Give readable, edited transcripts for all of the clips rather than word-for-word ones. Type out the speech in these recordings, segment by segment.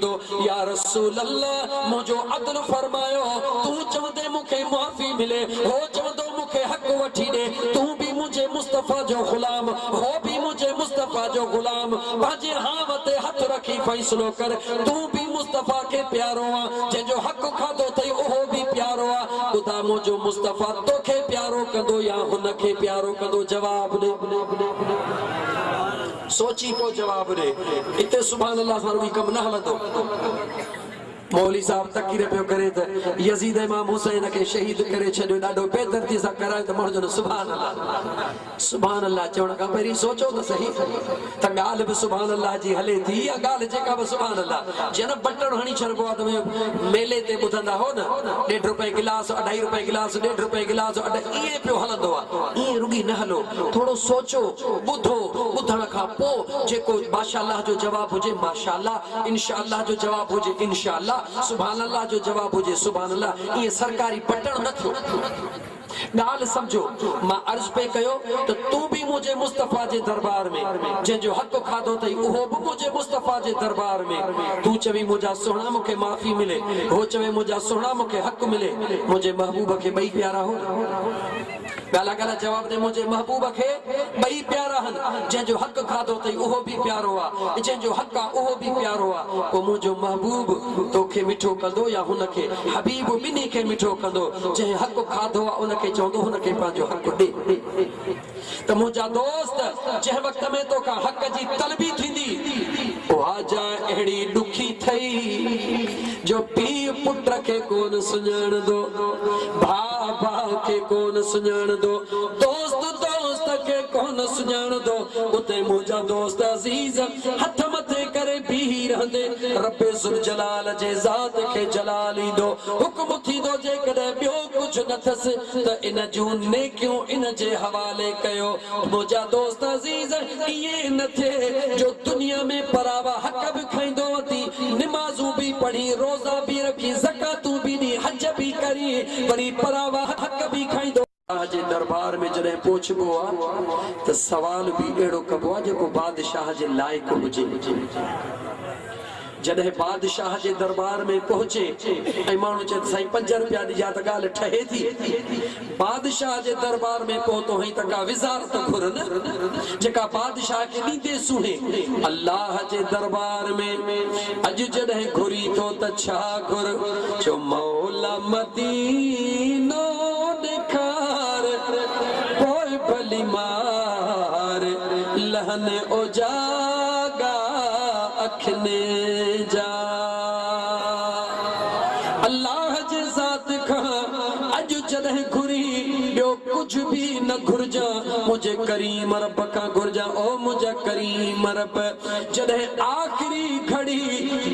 दो या रसूल अल्लाह मुझो अदल फरमायो तू चवंदे मुखे माफी मिले हो चवंदो मुखे हक वठी दे तू भी मुझे मुस्तफा जो गुलाम हो भी मुझे मुस्तफा जो गुलाम बाजे हां वते हथ रखी फैसलो कर तू भी मुस्तफा के प्यारो आ जो हक खादो थई ओहो भी प्यारो आ खुदा मुझो मुस्तफा तोखे प्यारो कंदो या हुन के प्यारो कंदो जवाब दे सोची को जवाब दे इते सुभान अल्लाह सां रुई कम न हलंदो मौली साहब तकीर पे करे त यजीद इमाम हुसैन के शहीद करे छडो डाडो बेदर्दी सा कराए त मर्जो सुभान अल्लाह चवण का पहिरी सोचो त सही त गाल भी सुभान अल्लाह जी हले थी या गाल जेका भी सुभान अल्लाह जन बटन हणी छरबो त मेले ते बुधंदा हो न 1.5 रुपए गिलास 2.5 रुपए गिलास 1.5 रुपए गिलास ये पे हलंदो आ ये रुगी न हलो थोड़ो सोचो बुधो बुधण का पो जेको माशाअल्लाह जो जवाब हुजे माशाअल्लाह इंशाअल्लाह जो जवाब हुजे इंशाअल्लाह सुभान अल्लाह जो जवाब हुजे सुभान अल्लाह ये सरकारी बटन न थियो गाल समझो मां अर्ज पे कयो तो तू भी मुझे मुस्तफा जे दरबार में जे जो हक खादो तई ओहो भी मुझे मुस्तफा जे दरबार में तू चवी मुझा सोना मुखे माफी मिले हो चवे मुझा सोना मुखे हक मिले मुझे महबूब के बई प्यारा हो गाला गाला जवाब दे मुझे महबूब के बई प्यारा हन जे जो हक खादो तई ओहो भी प्यारो आ जे जो हक आ ओहो भी प्यारो आ को मुझो महबूब तोखे मिठो कंदो या हुन के हबीब बिनी के मिठो कंदो जे हक खादो आ उन के चोंदो हुन के पांजो हक दे त मुझा दोस्त जे वक्त में तो का हक जी तलबी थींदी ओ आजा एड़ी दुखी थई जो पी पुत्र के कोन सुञाण दो भा भा के कोन सुञाण दो दोस्त दोस्त के कोन सुञाण दो उते मुझा दोस्त अजीज हथ मथे करे भी रहंदे रब्बे जुल जलाल जे जात के जलाली दो हुक्म थी दो जे कदे बियो कुछ न थस त इन जून ने क्यों इन जे हवाले कयो मुझा दोस्त अजीज ये न थे जो दुनिया में परावा हक भी खइंदो थी नमाजू भी पढ़ी रोजा भी रखी ज़कातू भी दी हज भी करी वरी परावा हक भी खइंदो आज दरबार में जड़े पहुंचबो आ त सवाल भी एड़ो कबो आ जेको बादशाह जे लायक हुजे जडे बादशाह जे दरबार में पहुंचे ऐ मानु चे साई 5 रुपया दिया त गाल ठहे थी बादशाह जे दरबार में पहुतो हई त का विजारत घुरन जेका बादशाह के नींदे सुहे अल्लाह जे दरबार में अज जडे घुरी तो त छा घुर जो मौला मदीनो दिखार कोई भली मार लहन ओजागा अखने जा अल्लाह जे जात खा अज जदह घुरी यो कुछ भी न घुरजा मुझे करीम रब का घुरजा ओ मुझे करीम रब जदह आखिरी घड़ी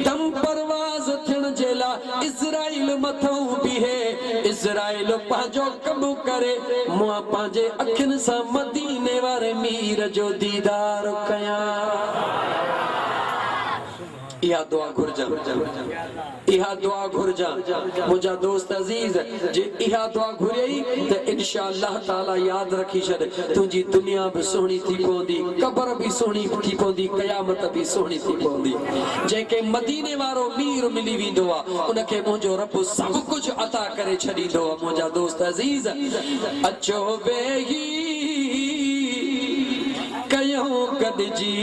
दम परवाज थियण जेला इज़राइल मथो भी है इज़राइल पांजो कबू करे मुआ पांजे अखिन सा मदीने वारे मीर जो दीदार कया इहा दुआ घुरजा मुझा दोस्त अजीज जे इहा दुआ घुरई त इंशाअल्लाह ताला याद रखी छड तुझी दुनिया भी सोहनी थी पोंदी कब्र भी सोहनी थी पोंदी कयामत भी सोहनी थी पोंदी जेके मदीने वारो मीर मिली विंदो आ उनके मुझो रब सब कुछ अता करे छडींदो आ मुझा दोस्त अजीज अचो वेही कयो कद जी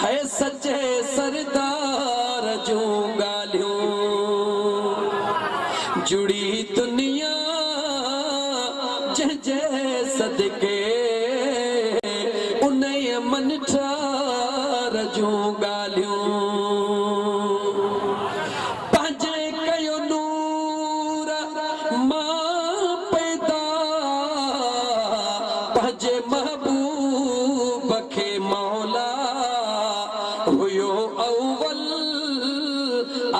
है सच्चे सरदार जो गालियों जुड़ी दुनिया जे सदके उन्हें मन ठार जो गालियों पांजे कयो नूर मां पैदा पांजे महबूब के मौला हुयो अव्वल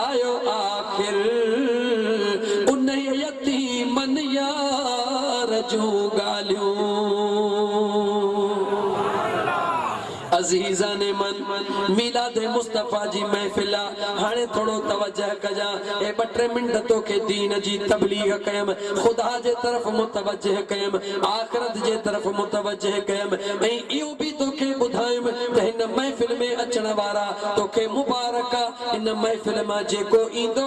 आयो आखिर उन्हें यतीमन यार जो गालियों अजीजा ने मन मिलाद मुस्तफा जी महफिल हाने थोड़ो तवज्जह कजा ए 2-3 मिनट तोखे दीन जी तबलीग कयम खुदा जे तरफ मुतवज्जह कयम आखिरत जे तरफ मुतवज्जह कयम ए इयो भी तोखे बुधायम त इन महफिल में अचण वारा तोखे मुबारक इन महफिल में जेको इंदो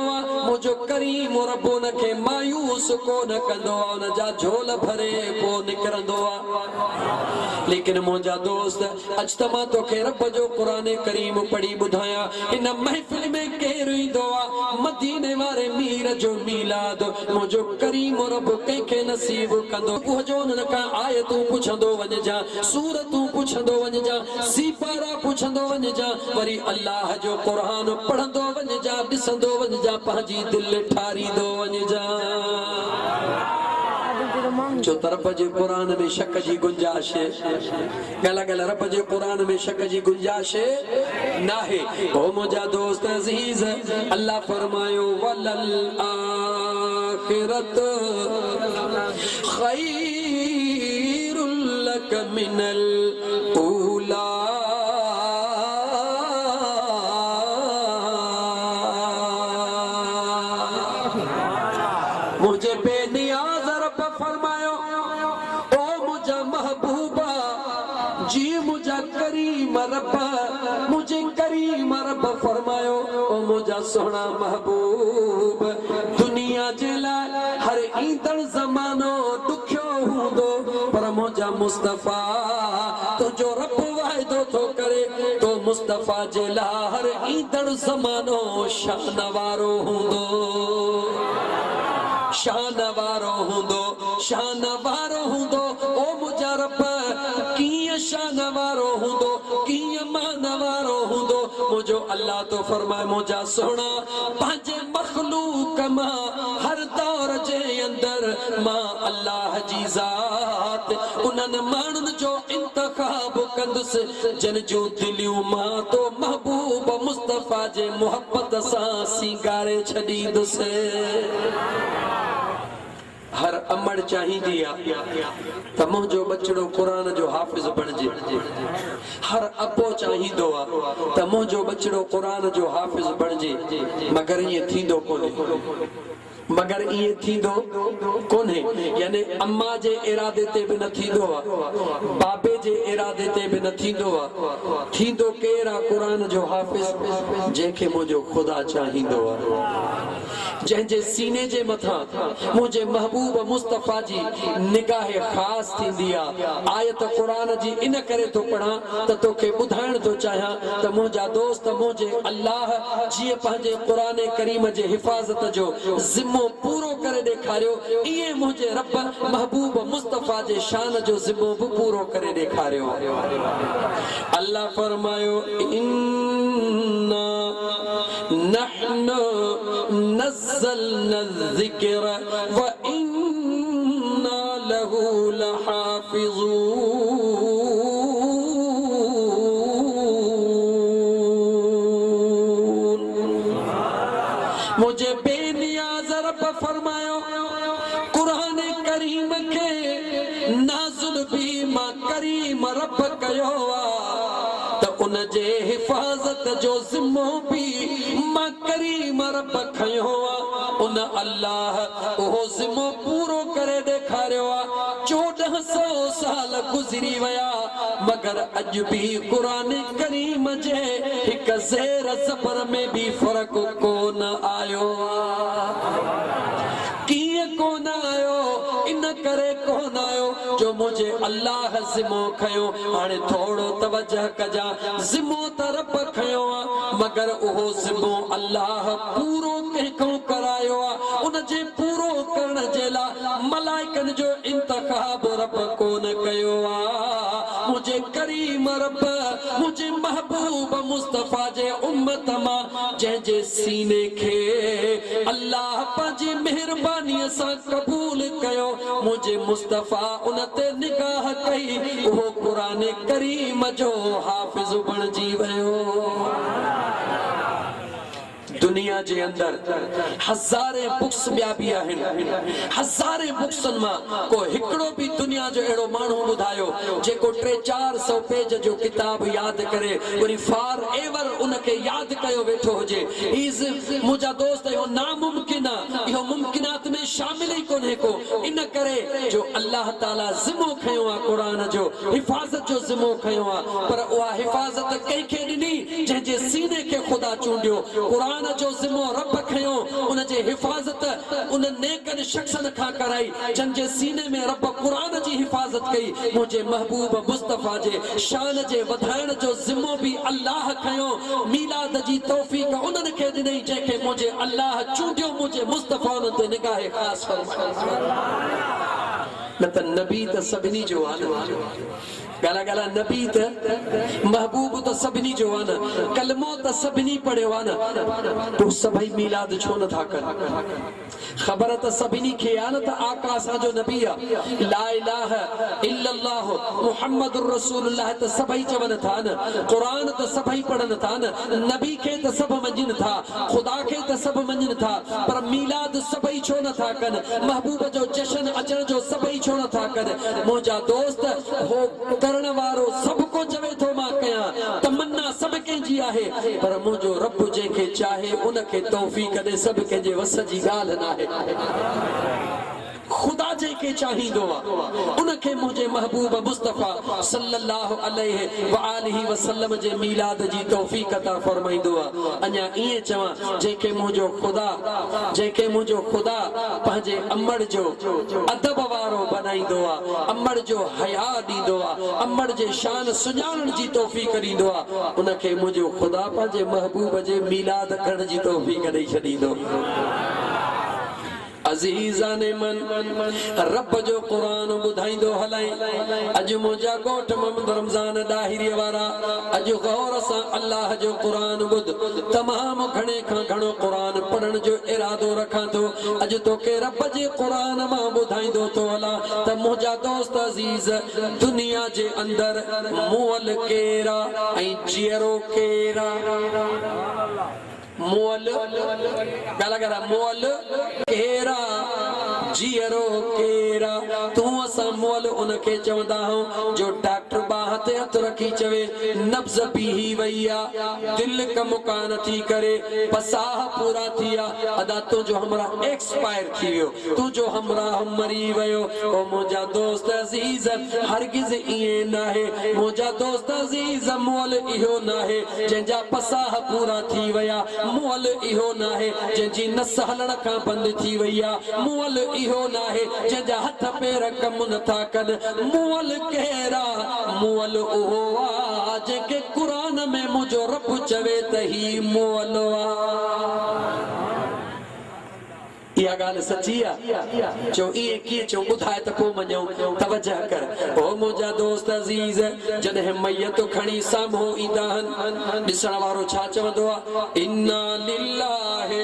मुझो करीम रब्बो न के मायूस को न कंदो न जा झोल भरे पो निकरंदो लेकिन मुझा दोस्त अजतमा तो के रब जो कुरान करीम पढ़ी बुधाया इन महफिल में केर इंदो मदीने वाले मीर जो मिलाद मुझो करीम रब के नसीब कंदो पुजो न का आयतू पुछंदो वने जा सूरतू पुछंदो वने जा सिपारा पुछंदो वने जा वरी अल्लाह जो कुरान पढ़ंदो वने जा दिसंदो वने जा पाजी दिल ठारी दो वने जा जो तरफ जे कुरान में शक जी गुंजाइश गला गला रब जे कुरान में शक जी गुंजाइश ना है ओ मुझा दोस्त अजीज अल्लाह फरमायो वलल आखिरत खैरुल लक मिनल ऊला मुझे बेनियाज रब फरमायो ओ मुझा महबूबा जी मुझा करीम रब मुझे करीम रब फरमायो ओ मुझा सोना महबूब दुनिया जिला हर ईंदड़ ज़मानो दुखियो हूंदो पर मुझा मुस्तफा तो जो रब वायदो तो करे तो मुस्तफा जिला हर ईंदड़ ज़मानो शान वारो हूंदो शान वारो हूंदो ओ मुझा रब कीअं शान वारो हूंदो कीअं मान वारो हूंदो मुझो अल्लाह तो फरमाए मुझा सोना पंहिंजे मखलूक मां हर दौर जे अंदर मां अल्लाह जी ज़ात उन्हनि माण्हुनि जो इंतखाब कंदुसि जिन जूं दिलियूं मां तो महबूब मुस्तफा जे मोहब्बत सां सिंगारे छॾींदुसि हर अमड़ चाहिदी त मुझो बचड़ो कुरान जो हाफिज बणजे हर अबो चाहिदो त मुझो बचड़ो कुरान जो हाफिज बणजे मगर ये थींदो कोने मगर ये थींदो कोने यानी अम्मा जे इरादे ते भी न थींदो बाबे जे इरादे ते भी न थींदो केरा कुरान जो हाफिज जेके मुझो खुदा चाहिदो जंहिंजे सीने जे मथा मुझे महबूब मुस्तफा जी निगाह खास थींदी आयत कुरान जी इन करे तो पढ़ा त तोखे बुधाइण तो चाहियां त मुझा दोस्त मुझे अल्लाह जी पंहिंजे कुरान करीम जे हिफाजत जो जिम्मो पूरो करे ॾेखारियो इहे मुझे रब महबूब मुस्तफा जे शान जो जिम्मो भी पूरो करे ॾेखारियो अल्लाह फरमायो इन्ना नहनु नज़्ज़लना ज़िक्र व इन्ना लहू लहाफ़िज़ून मुझे बेनियाज़ रब फरमायो कुरान करीम के नाज़िल भी मां करीम रब कयो त उन जे हिफाजत जो जिम्मो भी मां करीम रब खयो उन अल्लाह ओ जिम्मो पूरो करे ॾेखारियो 1400 साल गुज़री वया मगर अज भी कुरान करीम जे हिक ज़ेर ज़बर में भी फर्क कोन आयो किए कोन आयो इन करे कोन आयो जो मुझे अल्लाह जिम्मो खयो हाणे थोड़ो तवज्जह कजा जिम्मो तरफ खयो मगर उहो जिम्मो अल्लाह पूरो कंहिंखो करायो उन जे पूरो करण जे लाइ मलाइकन जो इंतखाब रब कोन कयो मुझे करीम रब मुझे महबूब मुस्तफा जे उम्मत मां जंहिंजे सीने खे अल्लाह पंहिंजी मेहरबानी सां कबूल कयो मुझे मुस्तफा उन ते निगाह कई उहो कुरान करीम जो हाफिज बणजी वियो दुनिया जे अंदर हज़ारे बुक्स ॿिया बि आहिनि, हज़ारे बुक्सनि मां को हिकिड़ो बि दुनिया जो अहिड़ो माण्हू ॿुधायो जेको 300-400 पेज जो किताब यादि करे वरी फार एवर उनखे यादि कयो वेठो हुजे। मुंहिंजा दोस्त, इहो नामुमकिन आहे, इहो मुमकिनात में शामिल ई कोन्हे को। इन करे जो अल्लाह ताला ज़िम्मो खयो आहे क़ुरान जो, हिफ़ाज़त जो ज़िम्मो खयो आहे, पर उहा हिफ़ाज़त कंहिंखे ॾिनी जंहिंजे सीने खे ख़ुदा चूंडियो। क़ुरान जो ज़िम्मो रब खयो, उनजे हिफ़ाज़त उन नेकनि शख़्सनि खां कराई जंहिंजे सीने में रब क़ुरान जी हिफ़ाज़त कई। मुंहिंजे महबूब मुस्तफ़ा जे शान जे वधाइण जो ज़िम्मो बि अल्लाह खयो। मीलाद जी तौफ़ीक़ उन्हनि खे ॾिनई जंहिंखे मुंहिंजे अल्लाह चूंडियो, मुंहिंजे मुस्तफ़ा उन्हनि ते निगाह ख़ासि फरमाई। न त नबी त सभिनी जो आहे न, गाला गाला नबी त महबूब त सभिनी जो आहे न, कलमो त सभिनी पढ़ियो आहे न, तूं सभई मीलाद छो नथा कर? ख़बर त सभिनी खे आहे न त आका असांजो नबी आहे। ला इलाहा इल्लल्लाह मुहम्मदुर रसूलुल्लाह त सभई चवनि था न, क़ुरान त सभई पढ़नि था न, नबी खे त सभु मञनि था, ख़ुदा खे त सभु मञनि था, पर मीलाद सभई छो नथा कनि? महबूब जो जश्न अचण जो सभई छो नथा कनि? मुंहिंजा दोस्त, हो करण वारो सभु को चवे थो मां कयां, तमन्ना सभु कंहिंजी आहे, पर मुंहिंजो रब जंहिंखे चाहे उनखे तौफ़ीक़ ॾे। सभु कंहिंजे वस जी ॻाल्हि न आहे। खुदा जंहिंखे चाहींदो आहे उनखे मुंहिंजे महबूब मुस्तफ़ा सल्लल्लाहु अलैहि व आलिहि वसल्लम जे मीलाद जी तौफ़ीक़ अता फरमाईंदो आहे। अञा ईअं चवां, जंहिंखे मुंहिंजो ख़ुदा पंहिंजे अमड़ जो अदब वारो बनाईंदो आहे, अमड़ जो हया ॾींदो आहे, अमड़ जे शान सुञाणण जी तौफ़ीक़ ॾींदो आहे, उनखे मुंहिंजो ख़ुदा पंहिंजे महबूब जे मीलाद करण जी तौफ़ीक़ ॾेई छॾींदो। अज़ीज़ाने मन रब जो क़ुरान ॿुधाईंदो हलाई। अॼु मुंहिंजा ॻोठ मोहम्मद रमज़ान ॾाहिरी वारा, अॼु गौर सां अल्लाह जो क़ुरान ॿुध। तमामु घणे खां घणो क़ुरान पढ़ण जो इरादो रखां थो। अॼु तोखे रब जे क़ुरान मां ॿुधाईंदो थो हलां त मुंहिंजा दोस्त अज़ीज़, दुनिया जे अंदर मुअल केरा ऐं जीअरो केरा। मोल गाला गाला मोल केरा, जीअरो केरा। तूं असां मोल उनखे चवंदा आहियूं जो डॉक्टर बाह ते हथ रखी चवे नब्ज़ बीही वई आहे, दिल कम कान थी करे, बसाह पूरा थी आहे, अदा तुंहिंजो हमरा एक्सपायर थी वियो, तुंहिंजो हमरा मरी वियो। ओ मुंहिंजा दोस्त अज़ीज़, हरगिज़ ईअं न आहे। मुंहिंजा दोस्त अज़ीज़, मोल इहो न आहे जंहिंजा बसाह पूरा थी विया, मोल इहो न आहे जंहिंजी नस हलण खां बंदि थी वई आहे, मोल इहो न आहे जंहिंजा हथ पेर कम नथा कनि। मोल कहिड़ा? मोल उहो आहे जंहिंखे क़ुरान में मुंहिंजो रब चवे त ही मोल आहे। इहा ॻाल्हि सची आहे? चओ ईअं कीअं चओ, ॿुधाए त पोइ मञूं। तवजह कर ओ मुंहिंजा दोस्त अज़ीज़, जॾहिं मैयत खणी साम्हूं ईंदा आहिनि, ॾिसण वारो छा चवंदो आहे? इन्ना लिल्लाहि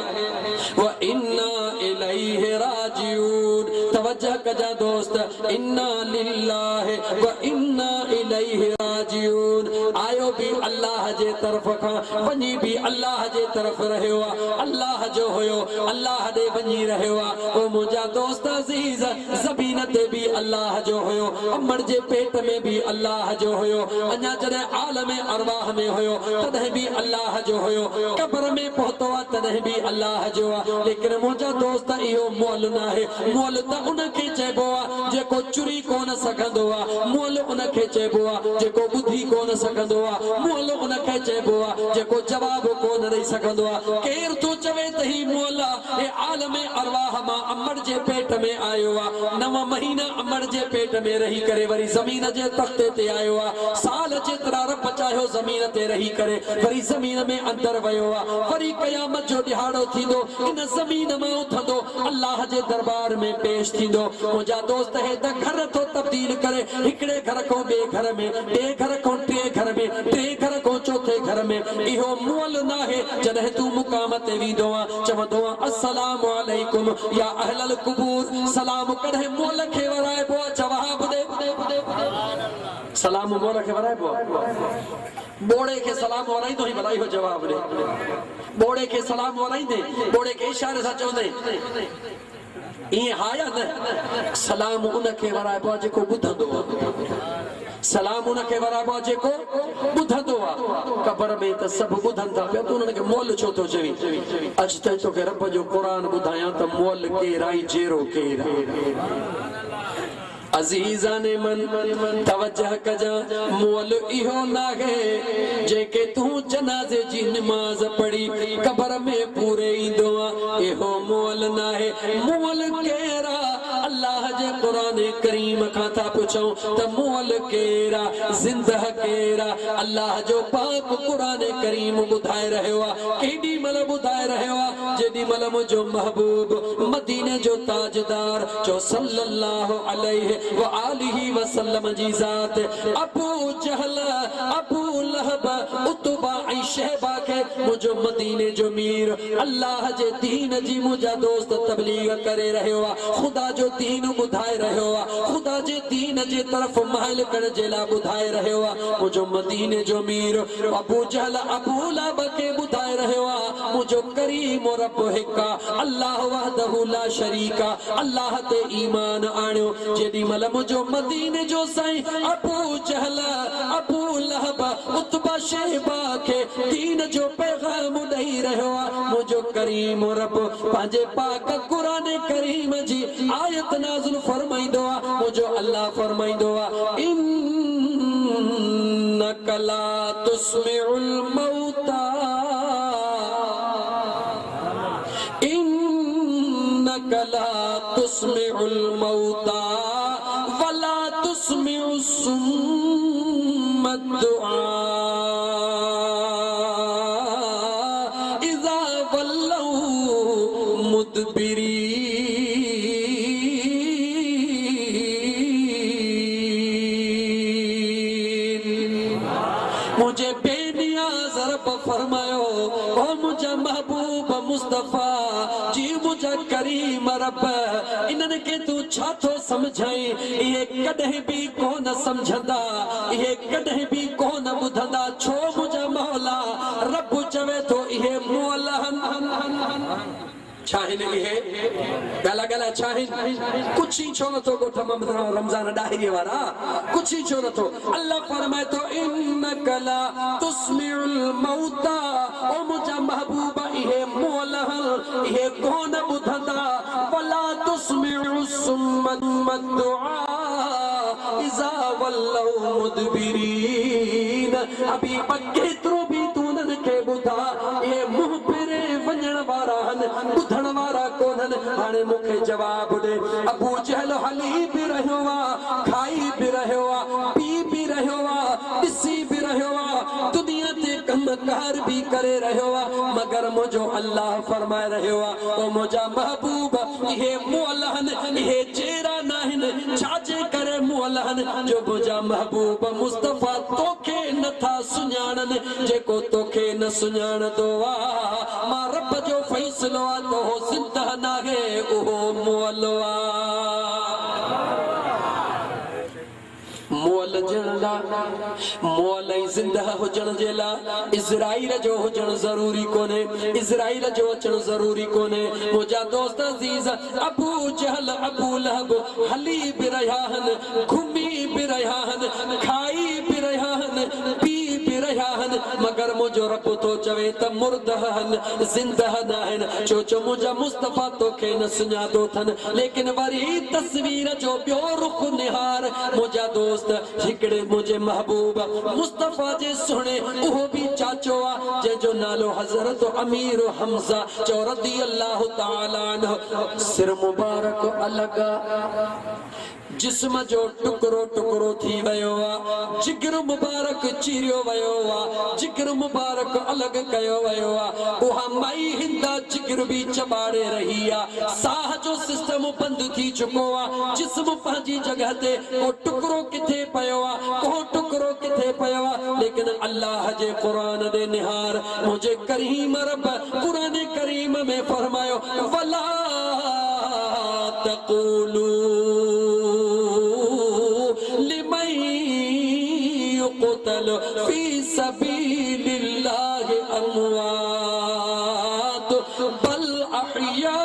व इन्ना इलैहि राजिऊन। तवजह कजा दोस्त, इन्ना लिल्लाहि व इन्ना इलैहि राजिऊन। आयो भी अल्लाह जे तरफ़ खां, वञी भी अल्लाह जे तरफ़ रहियो आहे, अल्लाह जो हुयो, अल्लाह ॾे वञी रहियो आहे। ओ मुंहिंजा दोस्त अज़ीज़, ज़मीन ते भी अल्लाह जो हुयो, अमड़ जे पेट में भी अल्लाह जो हुयो, अञा जॾहिं आलम अरवाह में हुयो तॾहिं भी अल्लाह जो हुयो, कब्र में पहुतो आहे तॾहिं भी अल्लाह जो आहे। लेकिन मुंहिंजा दोस्त, इहो मोल न आहे। मोल त उनखे चइबो आहे जेको चुरी कोन सघंदो आहे, मोल उनखे चइबो आहे जेको ॿुधी कोन सघंदो आहे, मोल उनखे चइबो आहे जेको जवाब कोन ॾेई सघंदो आहे। केरु थो चवे त ही मोल आहे? आलम अरवाह मां अमड़ जे पेट में आयो आहे, 9 महीना अमड़ जे पेट में रही करे वरी ज़मीन जे तख़्ते ते आयो आहे। साल जेतिरा रब चाहियो ज़मीन ते रही करे वरी ज़मीन में अंदर वियो आहे। वरी क़यामत जो ॾिहाड़ो थींदो, इन ज़मीन मां उथंदो, अल्लाह जे दरबार में पेश थींदो। मुंहिंजा दोस्त, हे त घर थो तब्दील करे, हिकिड़े घर खां ॿिए घर में, ॿिए घर खां टे घर में, टे घर खां चौथे घर में। इहो मोल न आहे। जॾहिं तूं मुक़ाम ते वेंदो आहे, चवंदो आहे अस्सलामु अलैकुम या अहलल कुबूर। सलाम कॾहिं मोल खे वराइबो आहे? जवाब दे। सलाम मोला के वराए बो बोड़े के सलाम वराई तो ही भलाई हो जवाब ने बोड़े के सलाम वराई दे बोड़े के इशारे सा चोंदे ये हाया न सलाम उनके वराए बो जेको बुधंदो सलाम उनके वराए बो जेको बुधंदो कब्र में त सब बुधन था पे तो उनके मोल छो तो चवी अज त तो के रब जो कुरान बुधाया त मोल के राई जेरो के अजीजा ने मन तवज्जह कजा मोल इहो नागे जेके तू जनाजे जी नमाज पढ़ी कब्र में पूरे इंदो इहो मोल नाहे मोल केरा अल्लाह जे कुरान करीम का था पूछो त मोल केरा जिंदा केरा अल्लाह जो पाक कुरान करीम बुधाए रहयो केडी मल बुधाए रहयो जेडी मल मुजो महबूब मदीने जो ताजदार जो सल्लल्लाहु अलैहि व आलिहि वसल्लम जी जात अबू जहल अबू लहब उतबा शहबा के मुझो मदीने जो मीर अल्लाह जे दीन जी मुझा दोस्त तबलीग करे रहयो खुदा जो दीन बुधाए रहयो खुदा जे दीन जे तरफ महल कर जेला बुधाए रहयो मुझो मदीने जो मीर अबू जहल अबू लहब के बुधाए रहयो मुझो करीम रब हिका अल्लाह वहदहु ला शरीका अल्लाह ते ईमान आण्यो जेडी मल मुझो मदीने जो साईं अबू जहल अबू लहब उतबा शहबा के दीन जो पैगाम ॾेई रहियो मुझो करीम रब पंहिंजे पाक कुरान करीम जी आयत नाज़िल फरमाईंदो मुझो अल्लाह फरमाईंदो इन्नका ला तुस्मिउल मौता इन्नका ला तुस्मिउल मौता वला तुस्मिउस सुम्मा दुआ मुझे बेनियाज़ रब फरमायो ओ मुझे महबूब मुस्तफा जी मुझे करीम रब इनन के तू छा थो समझाई ये कदे भी कोन समझंदा ये कदे भी कोन बुधंदा छो मुझे मौला रब चवे तो ये मौला चाहिन इहे गला गला चाहिन कुछ ही छोड़ तो गोठ ममद रमजान डाहिरी वाला कुछ ही छोड़ तो अल्लाह फरमाए तो इन्नका ला तुस्मिउल मौता ओ मुझा महबूबा इहे मौला इहे कौन बुधंदा वला तुस्मिउस सुम्मा दुआ इज़ा वल्लौ मुदबिरीन अभी पक्के तो भी तूनन के बुधा ये मुंह पेरे वंजण वारा बुधण वारा कोनन हाणे मुखे जवाब दे अबू जहल हली भी रहियो खाई भी रहियो पी भी रहियो दिसी भी रहियो दुनिया ते कमकार भी करे रहियो मगर मुझो अल्लाह फरमाए रहियो ओ मुझा महबूब ये मौलान ये चेहरा नाहिन छाजे करे मौलान जो मुझा महबूब मुस्तफा तोखे नथा सुञाणन जेको तोखे न सुञाणदो मां रब जो फैसलो तो सिद्ध नागे ओहो मोलवा मोल जनला मोल जिंदा हुजण जेला इज़राइल जो हुजण जरूरी कोने इज़राइल जो अचण जरूरी कोने मुझा दोस्त अजीज अबू जहल अबू लहब हली भी रहा हन घुमी भी रहा हन खाई भी रहा हन पी भी रहा हन मगर मुझो रब तो चवे त मुर्दहन जिंदहन आहिन चो मुझा मुस्तफा तो के न सुञातो थन लेकिन वरी तस्वीर जो ॿियो रुख निहार मुझा दोस्त हिकड़े मुझे महबूब मुस्तफा जे सुने उहो भी चाचो जे जो नालो हजरत अमीर हमजा चो रज़ियल्लाहु ताला अन्हु सिर मुबारक अलग जिस्म जो टुकरो टुकरो थी वयो जिगर मुबारक चीरियो वयो जिगर मुबारक अलग कयो वयो उहा माई हिंदा जिगर भी चबाड़े रही साह जो सिस्टम बंद थी चुको जिस्म पंहिंजी जगह ते को टुकरो किथे पयो को टुकरो किथे पयो लेकिन अल्लाह जे कुरान दे निहार मुझे करीम रब कुरान करीम में फरमायो वला तक़ूलू लिमन युक़्तल फी सबीलिल्लाहि अमवात बल अहया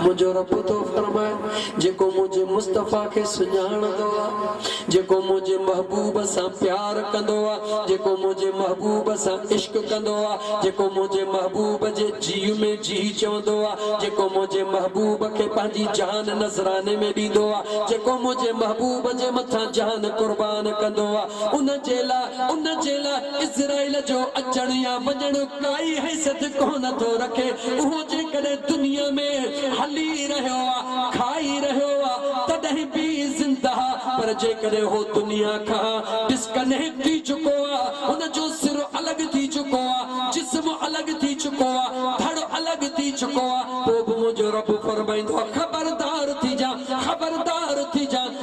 मुझो रब तो फरमाए जेको मुझे मुस्तफा के सुञाणंदो आ जेको मुझे महबूब से प्यार कंदो आ जेको मुझे महबूब से इश्क कंदो आ जेको मुझे महबूब जे जी में जी चवंदो आ जेको मुझे महबूब के पंहिंजी जान नज़राने में ॾींदो आ जेको मुझे महबूब जे मथां जान कुर्बान कंदो आ उन जे लाइ इज़राइल जो अचण या वञण काई हैसियत कोन थो रखे उहो जेकॾहिं दुनिया में हली रहियो आ खाई रहियो आ तॾहिं बि ज़िंदा पर जेकॾहिं हो दुनिया खां डिस्कनेक्ट थी चुको आ हुन जो सिर अलॻि थी चुको आ जिस्म अलॻि थी चुको आ धड़ अलॻि थी चुको आ पोइ बि मुंहिंजो रब फरमाईंदो आहे खबरदार थी जा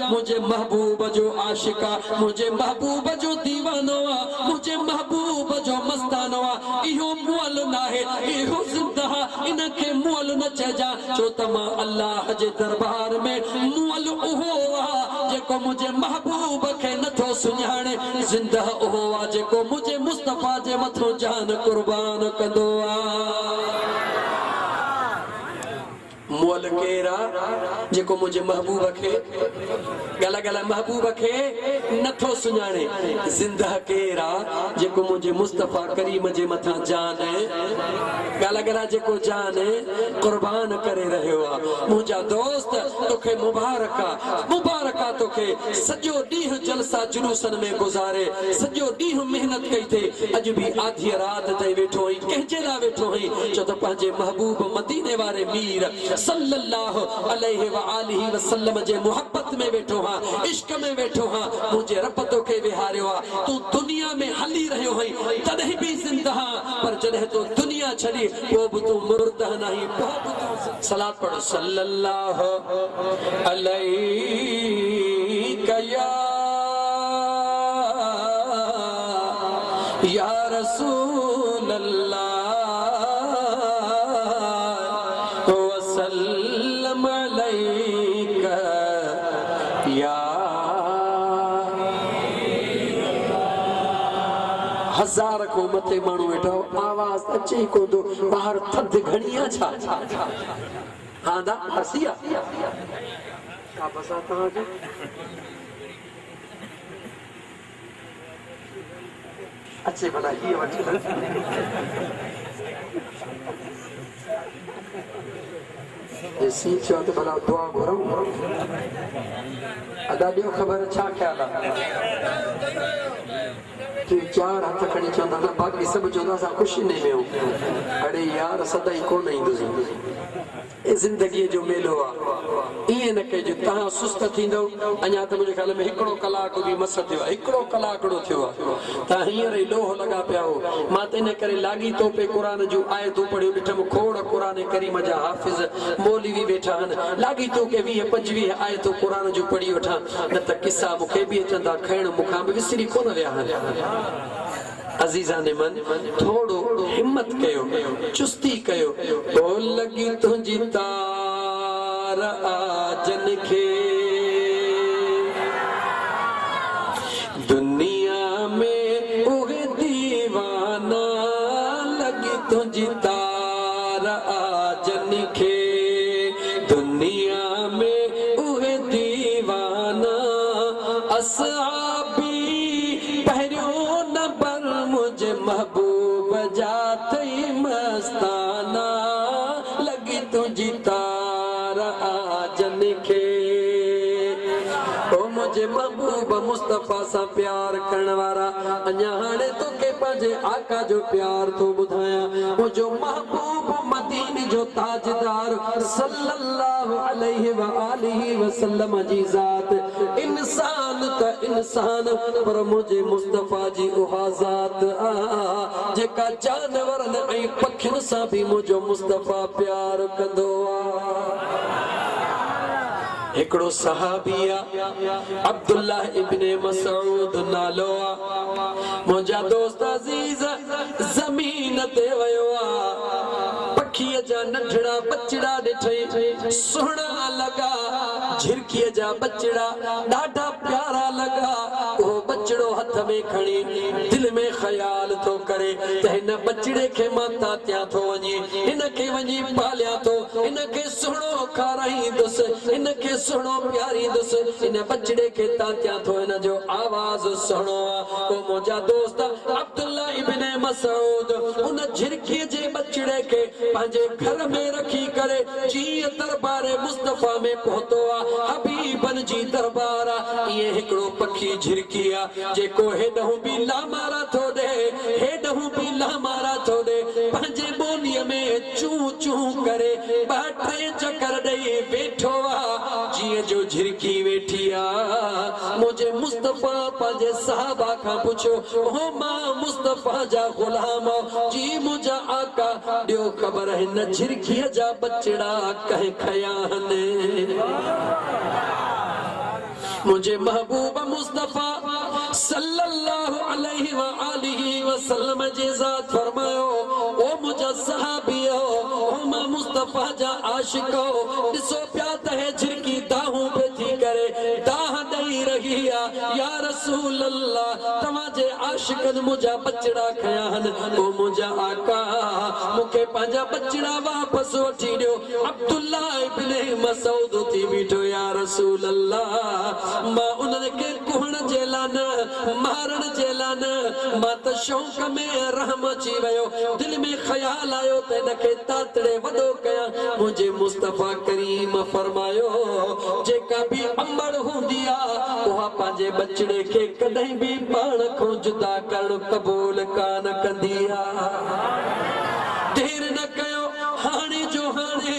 मुंहिंजे महबूब जो आशिक़ आ मुंहिंजे महबूब जो दीवानो आ मुंहिंजे महबूब जो मस्तानो आ इहो मुअल नाहे इहो ज़िंदा इनखे मुअल न चइजा छो त मां अल्लाह जे दरबार में मुअल उहो आ जेको मुंहिंजे महबूब खे नथो सुञाणे ज़िंदा उहो आ जेको मुंहिंजे मुस्तफा जे मथां जान कुर्बान कंदो आ मुअल केरा जेको मुझे महबूब के गला गला महबूब के नथो सुञाणे जिंदा केरा जेको मुझे मुस्तफा करीम जे मथा जान गला गला जेको जान कुर्बान करे रहियो आ मुझा दोस्त तोखे मुबारका तोखे सजो ॾींह जलसा जुलूसन में गुजारे सजो ॾींह मेहनत कई थे अज भी आधी रात ते वेठो ही कंहिंजे लाइ वेठो ही छो त पंहिंजे महबूब मदीने वारे मीर सल्लल्लाहु अलैहि व आलिहि वसल्लम जे मोहब्बत में वेठो हां इश्क में वेठो हां मुझे रब तोखे विहारियो आ तू दुनिया में हली रहियो है तॾहिं भी जिंदा पर जॾहिं तू दुनिया छॾी पोइ बि तू मुर्दा नहीं पोइ बि तू सलात पढ़ो सल्लल्लाहु अलैहि या रसूल अल्लाह हजार को मथे माण्हू वेठा आवाज अचे कोन थो ॿाहिरि थधि घणी आहे छा हा दा हसी आहे का बसा तव्हांजो अचे भला हीअ वठी सी थियो त भला दुआ घुरूं अदा ॾियो ख़बर छा ख़्याल आहे तू चार हथ खणी चवंदा त बाक़ी सभु चवंदा असां ख़ुशी में आहियूं अड़े यार सदाई कोन ईंदुसि ज़िंदगीअ जो मेलो आहे ईअं न कजो तव्हां सुस्त थींदो अञा त मुंहिंजे ख़्याल में हिकिड़ो कलाक बि मस थियो आहे हिकिड़ो कलाकड़ो थियो आहे तव्हां हींअर ई लोह लॻा पिया हो मां त इन करे लाॻी तो पे क़ुर जो आयतूं पढ़ियूं ॾिठमि खोड़ क़ुर करीम जा हाफ़िज़ मौलवी वेठा आहिनि लाॻी तो के 20-25 आयतूं क़ुर जूं पढ़ी वठां न त किसा मूंखे बि अचनि था खैण मूंखां बि विसरी कोन विया अज़ीज़ान मन थोड़ो हिम्मत कयो चुस्ती कयो ओ लगी तुंहिंजी तार आजन खे दुनिया में उहे दीवाना लगी तुंहिंजी तार आजन खे दुनिया में उहे दीवाना असहाबी पहिरियों नंबर मुझे महबूब जाते मस्ताना लगी तुझी तार आजन के ओ मुझे महबूब मुस्तफा सा प्यार करण वारा अञा हाणे तोखे पंहिंजे आका जो प्यार तो ॿुधायां मुंहिंजो महबूब मदीने जो ताजदार सल्लल्लाहु अलैहि व आलिहि वसल्लम जी ज़ात इंसान त इंसान पर मुझे मुस्तफा जी उहा ज़ात आ जेका जानवरनि ऐं पखियुनि सां बि मुंहिंजो मुस्तफा प्यार कंदो आ हिकिड़ो सहाबी अब्दुल्लाह इब्ने मसऊद नालो मुंहिंजा दोस्त अज़ीज़ ज़मीन ते वियो पखीअ जा नंढड़ा बचड़ा ॾिठई सुहिणा लॻा झिरकीअ जा बचड़ा ॾाढा प्यारा लॻा वो बचड़ो हथ में खणी दिल में ख्याल तो करे त हिन बचड़े के मां तात्या थो वञी हिन के वञी पालिया तो हिन के सुहिणो खाराईंदुसि हिन के सुहिणो प्यारींदुसि हिन बचड़े के तात्या थो हिन जो आवाज़ सुहिणो आहे ओ मुंहिंजा दोस्त अब्दुल्ला इब्न मसूद उन झिरकी जे बचड़े के पंहिंजे घर में रखी करे जीअं दरबार मुस्तफा में पहुतो आहे हबीबन जी दरबार आहे इएं हिकिड़ो पखी झिरकी आहे जेको हेॾहूं बि लामारा थो ॾे हेॾहूं बि लामारा थो ॾे पंहिंजे ॿोलीअ में चूं चूं करे ॿ टे चकर ॾेई वेठो आहे जीअं जो झिरकी वेठी आहे मुंहिंजे मुस्तफा पंहिंजे साहबा खां पुछियो हो मां मुस्तफा जा गुलाम जी मुंहिंजा आका ॾियो ख़बर हिन झिरकीअ जा बचड़ा कंहिं खया आहिनि मुझे महबूब मुस्तफा सल्लल्लाहु अलैहि व आलिहि वसल्लम जे ज़ात फरमायो ओ मुझा सहाबियो ओ मां मुस्तफा जा आशिको ॾिसो पिया त हे झिरकी दाहूं पे थी करे दाह ॾेई रही आहे या रसूल अल्लाह तव्हां जे आशिकन मुझा बचड़ा खया आहिनि ओ मुझा आका मूंखे पंहिंजा बचड़ा वापसि वठी ॾियो अब्दुल्ला इब्न मसूद थी बीठो या रसूल अल्लाह मां उन्हनि खे कुहण जे लाइ न मारण जे लाइ न मां त शौक़ में रहम अची वियो दिल में ख्याल आयो त हिन खे तातड़े वॾो कयां मुंहिंजे मुस्तफा करीम फरमायो जेका बि अंबड़ हूंदी आहे उहा पंहिंजे बचड़े खे कॾहिं बि पाण खां जुदा करणु क़बूल कान कंदी आहे देर न कयो हाणे जो हाणे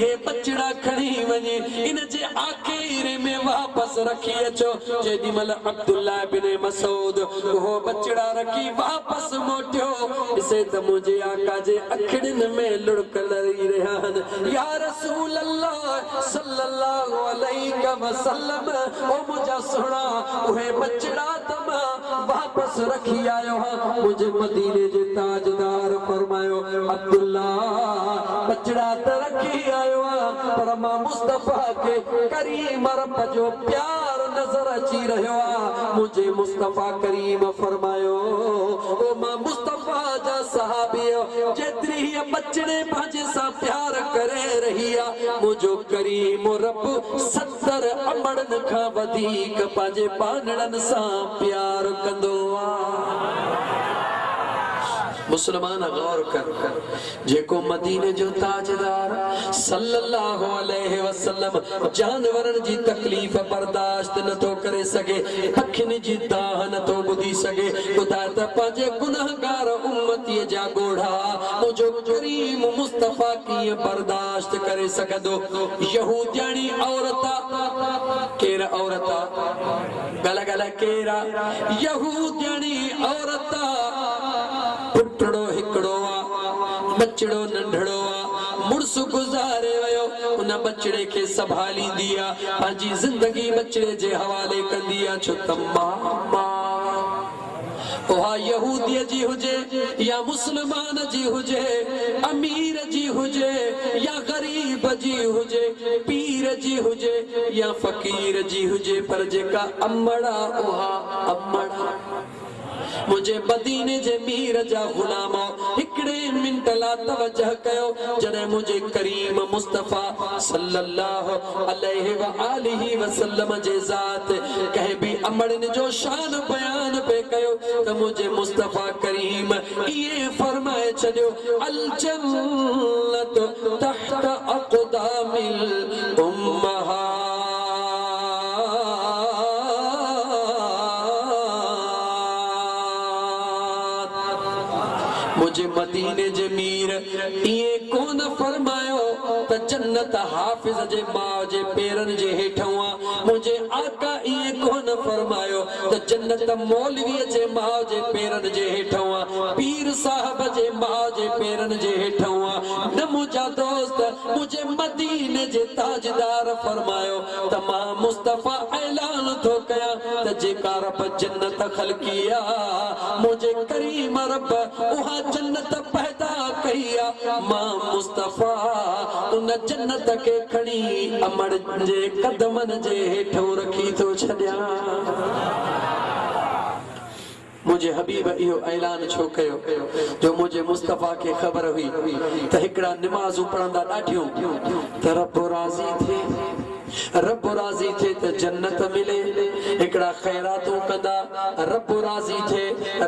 हे बचड़ा खणी वञे इन जे आखिर में वापसि रखी अचो जेॾी महिल अब्दुल्ला इब्न मसूद उहो बचड़ा रखी वापसि मोटियो ॾिसे त मुंहिंजे आका जे अखिड़ियुनि में लुड़क लड़ी रहिया आहिनि या रसूल अल्लाह सल्लल्लाहु अलैहि वसल्लम ओ मुंहिंजा सुहिणा उहे बचड़ा त मां वापसि रखी आयो आहियां मुंहिंजे मदीने जे ताजदार फरमायो अब्दुल्ला बचड़ा त रखी आयो आहे पर मां मुस्तफा के करीम रब जो प्यार नजर अची रहियो आहे मुंहिंजे मुस्तफा करीम फरमायो ओ मां मुस्तफा जा सहाबियो जेतिरी हीअ बचड़े पंहिंजे सां प्यार करे रही आहे मुंहिंजो करीम रब 70 अंबड़नि खां वधीक पंहिंजे पानड़नि सां प्यार कंदो आहे मुसलमान गौर कर जेको मदीने जो ताजदार सल्लल्लाहु अलैहि वसल्लम जानवरन जी तकलीफ बर्दाश्त न तो करे सके अखिन जी दाह न तो बुधी सके खुदा त पंहिंजे गुनाहगार उम्मती जा गोढ़ा मुझो करीम मुस्तफा की बर्दाश्त करे सकदो यहूदियानी औरता केर औरता गला गला केरा यहूदियानी औरता पुटड़ो हिकड़ो बचड़ो नंढड़ो मुड़स गुजारे वयो उन बचड़े के संभालींदी आहे पंहिंजी जिंदगी बचड़े जे हवाले कंदी आहे छो त मां उहा यहूदीअ जी हुजे या मुस्लमान जी हुजे अमीर जी हुजे या गरीब जी हुजे पीर जी हुजे या फकीर जी हुजे पर जेका अमड़ा उहा अमड़ा मुझे मदीने जे मीर जा गुलाम हिकड़े मिनट ला तवज्जह कयो जने मुझे करीम मुस्तफा सल्लल्लाहु अलैहि व आलिहि वसल्लम जे ज़ात कहे भी अमड़न जो शान बयान पे कयो त मुझे मुस्तफा करीम ये फरमाए छडियो अल जन्नत तहत अक़दामिल उम्महा मुझे मदीने जे मीर ये कोन फरमायो त जन्नत हाफिज जे मां जे पेरन जे हेठों मुझे आका ये कोन फरमायो त जन्नत मौलवी जे मां जे पेरन जे हेठों पीर साहब जे मां जे पेरन जे हेठों न मुझा दोस्त मुझे मदीने जे ताजदार फरमायो त मां मुस्तफा ऐलान थो कया त जेका रब जन्नत खलकिया मुझे करीम रब उहा जन्नत पैदा कई मां मुस्तफा उन जन्नत के खणी अमड़ जे कदमन जे हेठो रखी तो छड्या। मुझे हबीब इहो ऐलान छो कयो जो मुझे मुस्तफा के खबर हुई त हिकड़ा नमाज़ पढ़ंदा ॾाढियूं त रब राज़ी थे, रब राज़ी थे त जन्नत मिले। हिकड़ा खैरातूं कंदा रब राज़ी थे,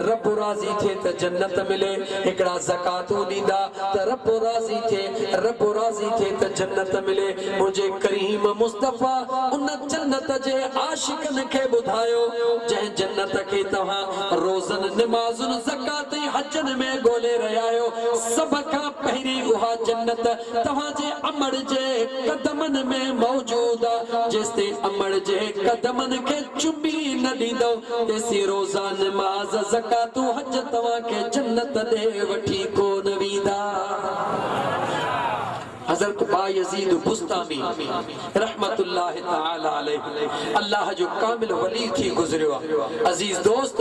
रब राज़ी थे त जन्नत मिले। हिकड़ा ज़कातूं ॾींदा त रब राज़ी थे, रब राज़ी थे त जन्नत मिले। मुझे करीम मुस्तफा उन जन्नत जे आशिकन खे ॿुधायो जंहिं जन्नत खे तव्हां रोज़न नमाज़ुन ज़कात हजन में ॻोल्हे रहिया आहियो। सभ खां पहिरीं उहा जन्नत तव्हांजे अमड़ जे कदमन में मौजूद। जेसते अमड़ जे कदमन के चुमी न ॾींदो तेसी रोज़ा नमाज़ ज़कातूं हज तव्हांखे जन्नत ॾे वठी कोन वेंदा। हज़रत बायज़ीद बुस्तामी रहमतुल्लाह तआला अलैहि अल्लाह जो कामिल वली थी गुज़रियो। अज़ीज़ दोस्त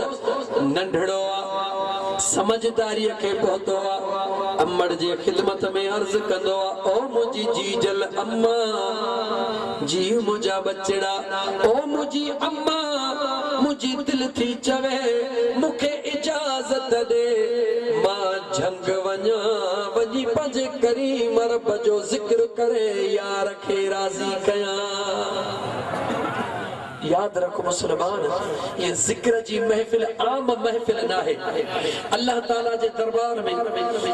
नंढड़ो समझदारी के पहुतो अमड़ जे खिदमत में अर्ज कंदो ओ मुझी जीजल अम्मा जी मुझा बचड़ा ओ मुझी अम्मा मुझी दिल थी चवे मुखे इजाजत दे मां झंग वञा वञी पंहिंजे करीम रब जो जिक्र करे यार खे राज़ी कयां। याद रखो मुसलमान ये जिक्र जी महफिल आम महफिल ना है। अल्लाह ताला जे दरबार में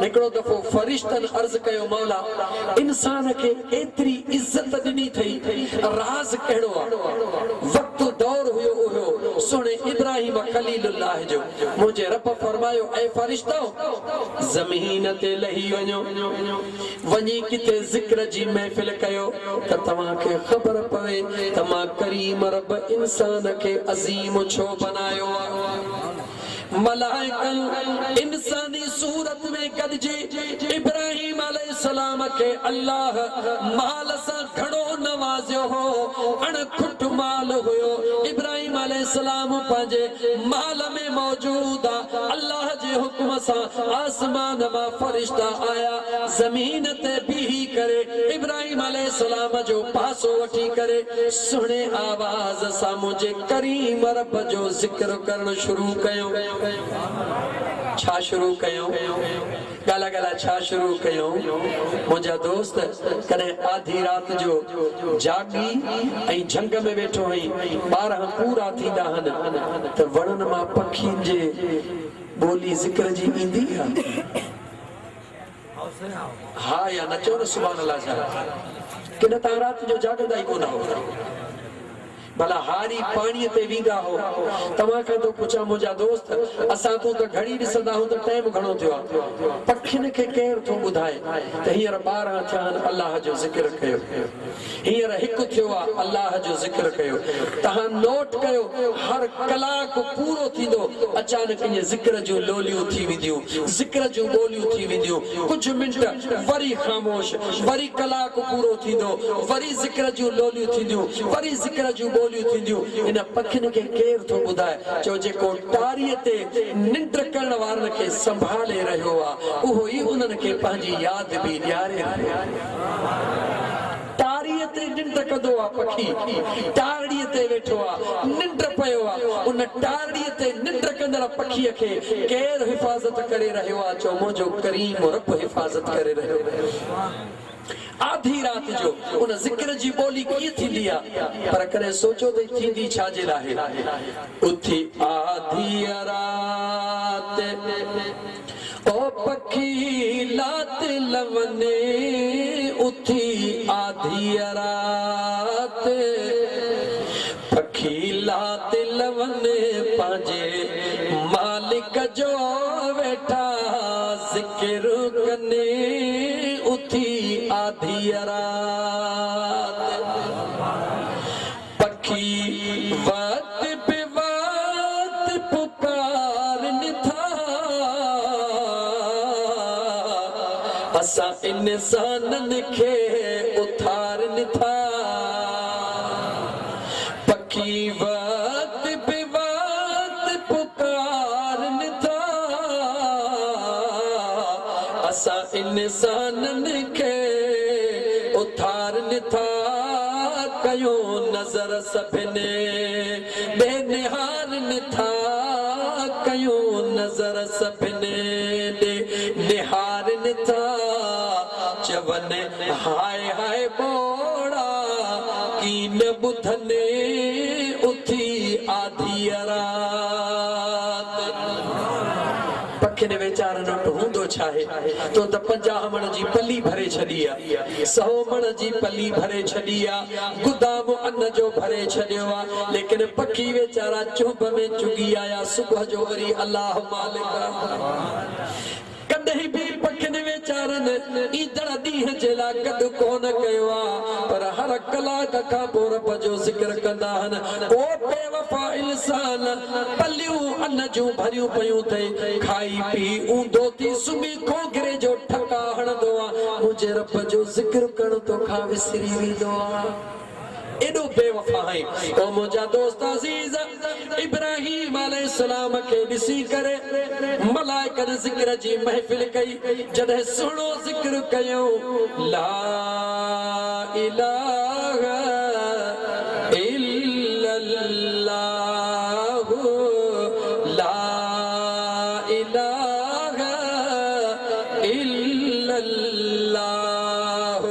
हिकड़ो दफो फरिश्तन अर्ज कयो मौला इंसान के एतरी इज्जत दिनी थई राज केड़ो वक्त दौर हुयो हुयो सुने इब्राहिम खलीलुल्लाह जो मुझे रब फरमायो ए फरिश्तो जमीन ते लही वञो वञी किथे जिक्र जी महफिल कयो त तव्हां खे ख़बर पवे त मां करीम रब इंसान के अजीम छो बनायो। मलाइकन इंसानी सूरत में गॾिजी इब्राहिम अलैहिस्सलाम के अल्लाह माल सां घणो नवाज़ियो हो। अणखुट माल हुयो इब्राहिम अलैहिस्सलाम पंहिंजे माल में मौजूद अल्लाह जे हुक्म सां आसमान मां फरिश्ता आया ज़मीन ते बीही करे इब्राहिम अलैहिस्सलाम जो पासो वठी करे सुहिणे आवाज़ सां मुझे करीम रब जो जिक्र करण शुरू कयो। छा शुरू कयो गाला गाला छा शुरू कयो मुझा दोस्त कने आधी रात जो जागी ऐं झंग में वेठो हई 12 पूरा थींदा हन त वणन मां पखियुनि जे बोली जिक्र जी ईंदी हा या न चओ न सुभान अल्लाह छा कि न तव्हां रात जो जागंदा ई कोन हो भला हारी पानी ते वींदा हो। तव्हां खां तो पुछा मुझा दोस्त असां तूं त घड़ी ॾिसंदा हो त टाइम घणो थियो आहे पखियुनि खे केर थो ॿुधाए त हींअर 12 थिया आहिनि अल्लाह जो ज़िक्र कयो हींअर 1 थियो आहे अल्लाह जो ज़िक्र कयो। तव्हां नोट कयो हर कलाक पूरो थींदो अचानक ईअं ज़िक्र जूं लोलियूं थी वेंदियूं ज़िक्र जूं ॿोलियूं थी वेंदियूं कुझु मिंट वरी ख़ामोश वरी कलाक पूरो थींदो वरी ज़िक्र जूं लोलियूं थींदियूं वरी ज़िक्र जूं इन पखियुनि खे केर थो ॿुधाए जो जेको टारीअ ते निंड करण वारनि खे संभाले रहियो आहे उहो ई उन्हनि खे पंहिंजी यादि बि ॾियारे टारीअ ते निंड कंदो आहे पखी टारीअ ते वेठो आहे निंड पियो आहे उन टारीअ ते निंड कंदड़ पखीअ खे केर हिफ़ाज़त करे रहियो आहे चओ मुंहिंजो करीम रब हिफ़ाज़त करे रहियो आहे। आधी रात जो उन जिक्र जी बोली कीअं थींदी आहे पर कॾहिं सोचो त थींदी छाजे लाइ उथी आधी रात ओ पखी लात लवने उथी आधी रात पखी लात लवने पंहिंजे मालिक जो वेठा जिक्र कने उथी आधी रात पखी वक्त पे वक्त पुकारन था असा इंसानन खे उथारन था पखी वक्त पे वक्त पुकारन था असा इंसानन के उथार निथा कयो नजर सभिने बेनिहार निथा कयो नजर सभिने निहार निथा चवने हाय हाय बोड़ा की न बुधने उथी आधी रात पखिन वेचारन ढूंढो छाहे तो त 50 मण जी पली भरे छडिया 100 मण जी पली भरे छडिया गुदाम अन्न जो भरे छडियो लेकिन पखी वेचारा चुभ में चुगी आया सुबह जो वरी अल्लाह मालिक कदे भी पखिन वेचारन ईदड़ दीह जेला कद कोन कयो पर हर कलाक का रब जो जिक्र कंदा हन ओ बेवफा इंसान पलियूं अन्न जूं भरियूं पयूं थे खाई पी ऊंदो थी सुमी खोगरे जो ठका हणदो मुझे रब जो जिक्र करण तो खा विसरी वेंदो एडो बेवफा है ओ मुझा दोस्त अजीज इब्राहिम अलैहिस्सलाम के दिसी करे मलाइकन जिक्र जी महफिल कई जदे सुनो जिक्र कयो ला इलाहा इल्लल्लाह ला इलाहा इल्लल्लाह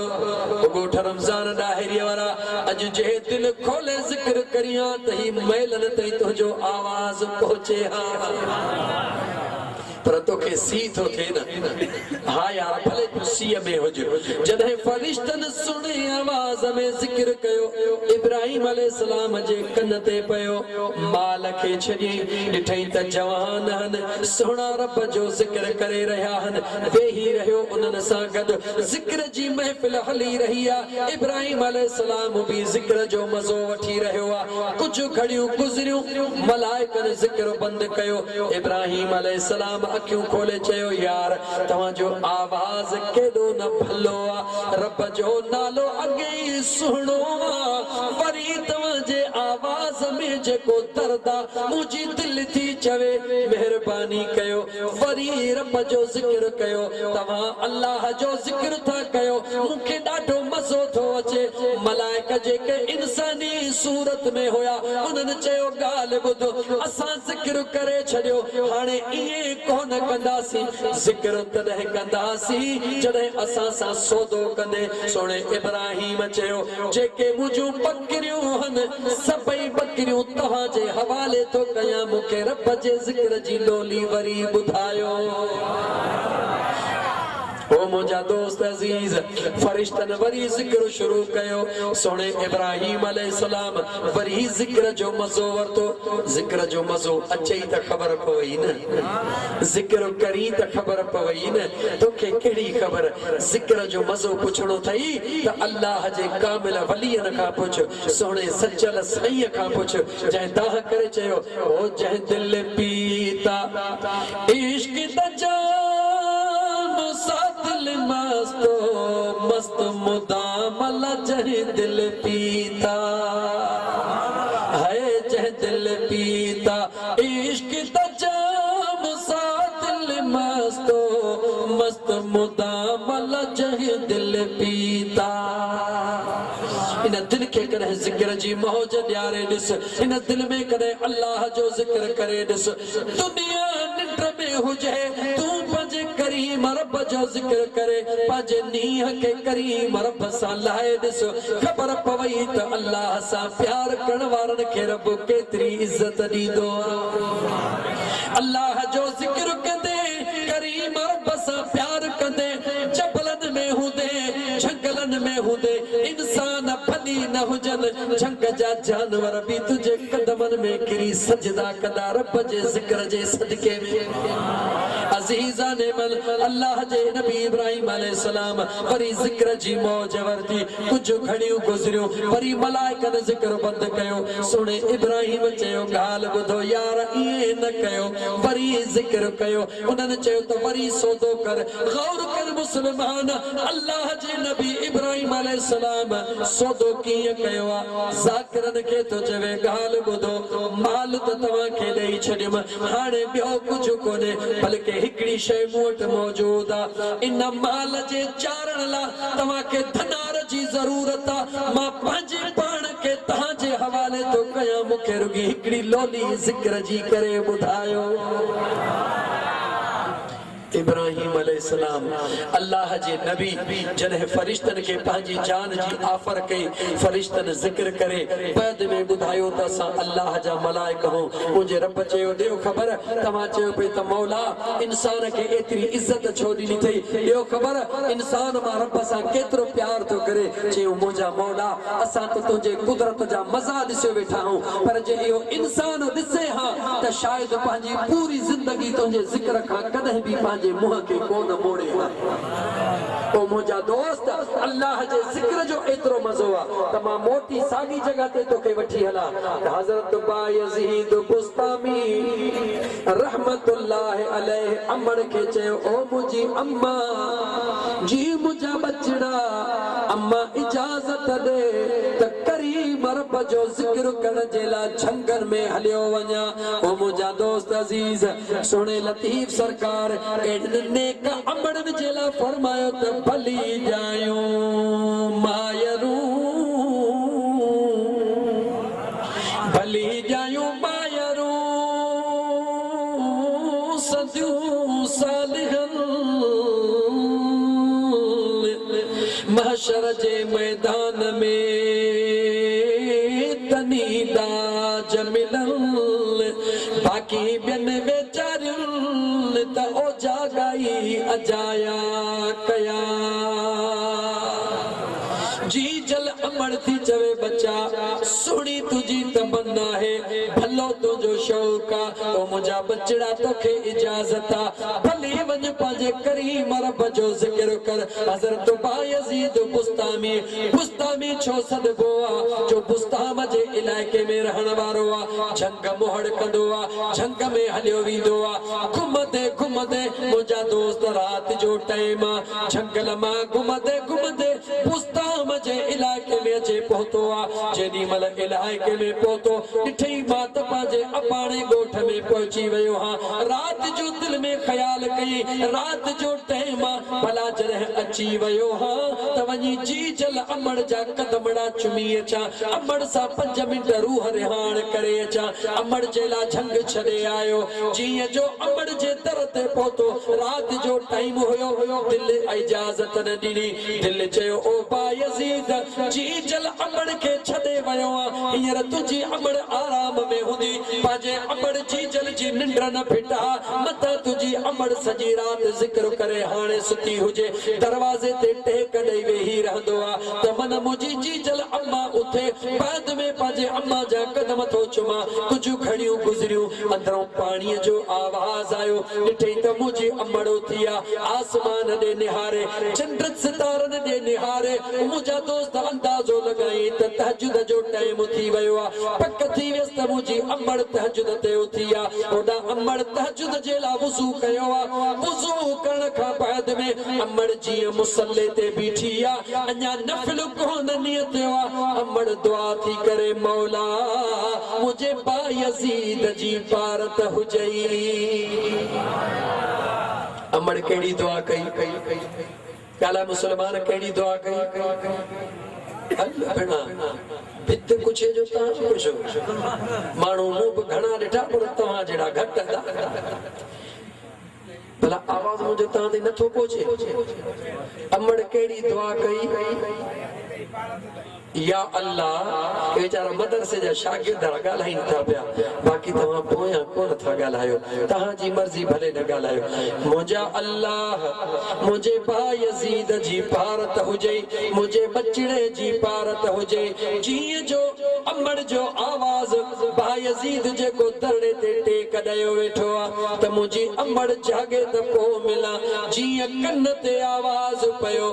गोठ रमजान दाहिरी वाला अज जे दिल खोले जिक्र करिया तही मैलन तही तो जो आवाज पहुंचे पर तो के सी तो थे ना हाँ यार भले तू सी में हो जो जदे फरिश्तन सुने आवाज में जिक्र कयो इब्राहिम अलैहिस्सलाम जे कन ते पयो माल के छडी डिठई त जवान हन सोना रब जो जिक्र करे रहा हन वेही रहो उनन सा गद जिक्र जी महफिल हली रही आ इब्राहिम अलैहिस्सलाम भी जिक्र जो मजो वठी रहो आ कुछ घड़ियों गुजरियो मलाइकन जिक्र बंद कयो इब्राहिम अलैहिस्सलाम अखियों खोले चयो यार तवा जो आवाज केडो न भलो रब जो नालो अगे सुनो वरी तवा जे आवाज में जेको दर्दा मुजी दिल थी चवे मेहरबानी कयो वरी रब जो जिक्र कयो तवा अल्लाह जो जिक्र था कयो मुखे डाढो मजो थो अचे मलाइका जेके इंसानी सूरत में होया उनन चयो गाल बुध असा जिक्र करे छडियो हाने इए कोन कंदासी जिक्र तदह कंदासी जदे असा सा सौदो कंदे सोने इब्राहिम चयो जेके मुजू बकरियों हन सबई बकरियों तवा जे हवाले तो कया मुके रब जे जिक्र जी लोली वरी बुधायो ओ मुझा दोस्त अजीज फरिश्तन वरी जिक्र शुरू कयो सोने इब्राहिम अलैहिस्सलाम वरी जिक्र जो मजो वरतो जिक्र जो मजो अचई त खबर पवई न जिक्र करी त खबर पवई न तोखे केड़ी खबर जिक्र जो मजो पुछणो थई त अल्लाह जे कामिल वलियन का पुछ सोने सचल सही का पुछ जय दाह करे चयो ओ जय दिल पीता इश्क द मस्तो मस्त मुदामल जह दिल पीता है जह दिल पीता इश्क तजाम सा दिल मस्तो मस्त मुदामल जह दिल पीता इन दिल के करे जिक्र जी मौज न्यारे दिस इन दिल में करे अल्लाह जो जिक्र करे दिस दुनिया निंद्र में हुजे तू पजे करीम रब जो जिक्र करे पजे नीह के करीम रब सा लाए दिस खबर पवई त अल्लाह सा प्यार करण वारन के रब केतरी इज्जत दीदो अल्लाह जो जिक्र कंदे करीम रब सा प्यार कंदे जबलन में हुदे जंगलन में हुदे इंसान फली न हुजन जंग जा जानवर भी तुझे कदमन में गिरी सजदा कदा रब जे जिक्र जे सदके में अजीजा ने मन अल्लाह जे नबी इब्राहिम अलैहिस्सलाम वरी जिक्र जी मौज वरती कुछ घड़ियों गुजरियो वरी मलाइका ने जिक्र बंद कयो सुने इब्राहिम चयो गाल बुधो यार ये न कयो वरी जिक्र कयो उन्हनि चयो तो वरी सौदो कर गौर कर मुसलमान अल्लाह जे नबी इब्राहिम अलैहिस्सलाम सौदो किए कयो जाकिरन के तो जवे गाल बुधो माल तो तवा के देई छडिम हाने बियो कुछ कोने बल्कि हिकड़ी शय मोट मौजूद आ इन माल जे चारण ला तवा के धनार जी जरूरत आ मां पंहिंजे पाण के तहां जे हवाले तो कया मुखे रुगी हिकड़ी लोली जिक्र जी करे बुधायो इब्राहिम अलैहिस्सलाम अल्लाह जे नबी जने फरिश्तन के पांजी जान जी ऑफर कई फरिश्तन जिक्र करे बाद में बुधायो त सा अल्लाह जा मलाइका हो मुझे रब चयो देओ खबर तमा चयो पे त मौला इंसान के एतरी इज्जत छो दिनी थई देओ खबर इंसान मा रब सा केतरो प्यार तो करे चयो मुजा मौला असा तो तुझे कुदरत जा मजा दिसो बैठा हूं पर जे यो इंसान दिसे हां त शायद पांजी पूरी जिंदगी तुझे जिक्र का कदे भी पांजी मुह के कोन मोड़े ओ मुजा दोस्त अल्लाह जे जिक्र जो एतरो मजो आ तमा मोटी सागी जगह ते तो के वठी हला हजरत बायजीद बुस्तामी रहमतुल्लाह अलैहि अमर के चे ओ मुजी अम्मा जी मुजा बचड़ा अम्मा इजाजत दे त करीम रब जो जिक्र कर जेला झंगन में हलियो व냐 ओ मुजा दोस्त अजीज सुने लतीफ सरकार नेक अमड़न जेला फरमायो त भली जायो मायरू भली जायो मायरू सदियो सालिहन महशर जे मैदान में तनीदा जमिलन बाकी बिन बेचारियुन त ओ जागाई अजाया कया जी जल अमर थी चवे बच्चा सुनी तुझी तमन्ना है भलो तुझो शौक ओ मुझा बचड़ा तोखे इजाजत भले वञ पांजे करीम रब जो जिक्र कर हजरत बायजीद बुस्तामी छो सदबो आ जो बुस्ताम जे इलाके में रहण वारो आ झंग मोहड़ कंदो आ झंग में हलियो वींदो आ घुमदे मुझा दोस्त रात जो टाइम झंगल मां घुमदे बुस्ताम जे इलाके में जे पहुतो आ जेनी मल इलाके में पहुतो ॾिठई मां त पांजे अपाणे गोठ में पहुची वयो हां रात जो दिल में ख्याल कई रात जो टाइम भला जरह अची वयो हां त वनी जी जल अमड़ जा कदमड़ा चुमी अचा अमड़ सा 5 मिनट रूह रिहान करे अचा अमड़ जेला झंग छड़े आयो जी जो अमड़ जे दर ते पहुतो रात जो टाइम होयो दिल इजाजत न ॾिनी दिल चयो ओ बायजीद जी जल अमड़ के छड़े वयो हियर तुझी अमड़ आराम में हुंदी पाजे अमड़ जी जल जी निंड न फिटा मत तुझी अमड़ सजी रात जिक्र करे हाने सुती हुजे दरवाजे ते टेक ॾेई वेही रहंदो आ त मन मुझी जी जल अम्मा उथे बाद में पाजे अम्मा जा कदम थो चुमा कुछ घड़ियों गुजरियो अंदरों पानी जो आवाज आयो ॾिठई त मुझी अमड़ उथिया आसमान दे निहारे चंद्र सितारन दे निहारे मुझा दोस्त अंदाजो लगाई त तहज्जुद जो टाइम थी वयो आ पक थी वियस त मुझी अमड़ तहज्जुद ते उथिया ओडा अमड़ तहज्जुद जेला वुज़ू कयो आ वुज़ू करण खां बाद में अमड़ जी मुसल्ले ते बीठी आ अन्या नफल कोन नियत आ अमड़ दुआ थी करे मौला मुझे बायजीद जी पारत हुजई अमड़ केड़ी दुआ कई काला मुसलमान केड़ी दुआ कई भित कुछ जो ता कुछ मानो मुंह घना डिठा पर तवा जेड़ा घट भला आवाज मुझे ता दे नथो पहुंचे अमड़ केड़ी दुआ कई या अल्लाह बेचारा मदरसे जा शागिर्द गालाइन था पिया बाकी तवा पोया कोन था गालायो तहां जी मर्जी भले न गालायो मुझा अल्लाह मुझे बायजीद जी पारत हुजे मुझे बचड़े जी पारत हुजे जी जो अमड़ जो आवाज बायजीद जे को दरड़े ते टेक दयो वेठो आ त मुझी अमड़ जागे त को मिला जी कन ते आवाज पयो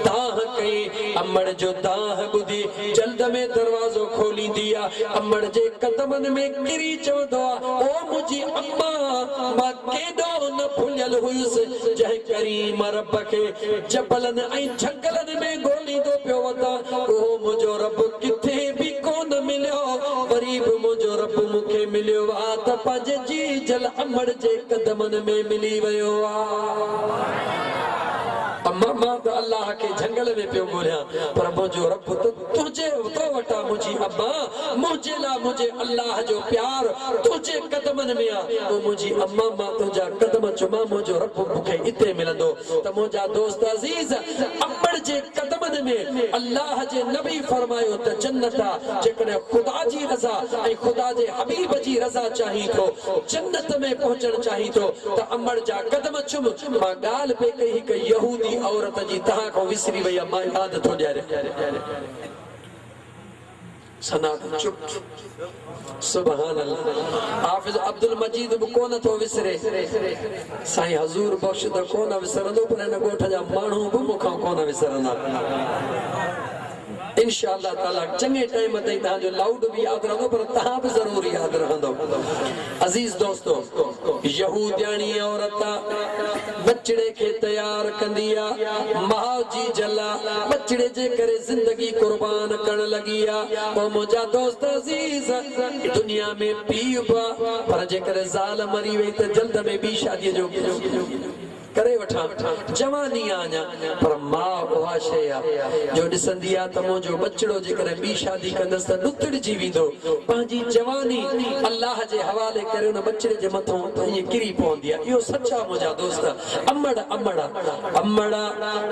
दाह कई अमड़ जो दाह बुधी जल्द में दरवाजो खोली दिया अमड़ जे कदमन में किरी चवंदो ओ मुझी अम्मा मां केडो न भुलियल हुयस जय करीम रब के जबलन ऐं झंगलन में गोली दो पियो वता ओ मुझो रब किथे भी कोन मिलियो वरी भी मुझो रब मुखे मिलियो आ त पंहिंजे जी जल अमड़ जे कदमन में मिली वियो आ। अम्मा मां त अल्लाह के जंगल में पियो ॻोल्हियां पर मुंहिंजो रब त तुंहिंजे तो वटा मुंहिंजी अम्मा मुंहिंजे लाइ मुंहिंजे अल्लाह जो प्यार तुंहिंजे कदमनि में आहे। तो मुंहिंजी अम्मा मां तुंहिंजा कदम चुमा मुंहिंजो रब मूंखे हिते मिलंदो। त मुंहिंजा दोस्त अज़ीज़ अम्बड़ जे कदमनि में अल्लाह जे नबी फरमायो त जन्नत आहे। जेकॾहिं ख़ुदा जी रज़ा ऐं ख़ुदा जे हबीब जी रज़ा चाही थो जन्नत में पहुचण चाही थो त अम्बड़ जा कदम चुम। मां ॻाल्हि पे कई हिकु यहूदी औरत जी तहां को विसरी वई मां याद थो ॾियारे सनातन चुप सुभान अल्लाह। हाफिज अब्दुल मजीद बि कोन थो विसरे साईं हज़ूर बख्श त कोन विसरंदो पर हिन ॻोठ जा माण्हू बि मूंखां कोन विसरंदा इंशाअल्लाह ताला। चङे टाइम ताईं तव्हांजो लाउड भी याद रहंदो पर तव्हां भी ज़रूर याद रहंदो। अज़ीज़ दोस्तो यहूदियाणी औरत बचड़े के तैयार कंदी आ माउ जी जला बचड़े जे करे जिंदगी कुर्बान करण लगी आ। ओ मुंहिंजा दोस्त अज़ीज़ दुनिया में पीउ पर जेकर ज़ाल मरी वई त जल्द में ॿी शादी जो करे वठा जवानी आना पर मां उहा शइ आहे जो ॾिसंदी आहे त मुंहिंजो बचड़ो जेकर ॿी शादी कंदसि त ॾुतड़जी वेंदो। पंहिंजी जवानी अल्लाह जे हवाले करे उन बचड़े जे मथां ईअं किरी पवंदी आहे। इहो सच आहे मुंहिंजा दोस्त। अम्मड़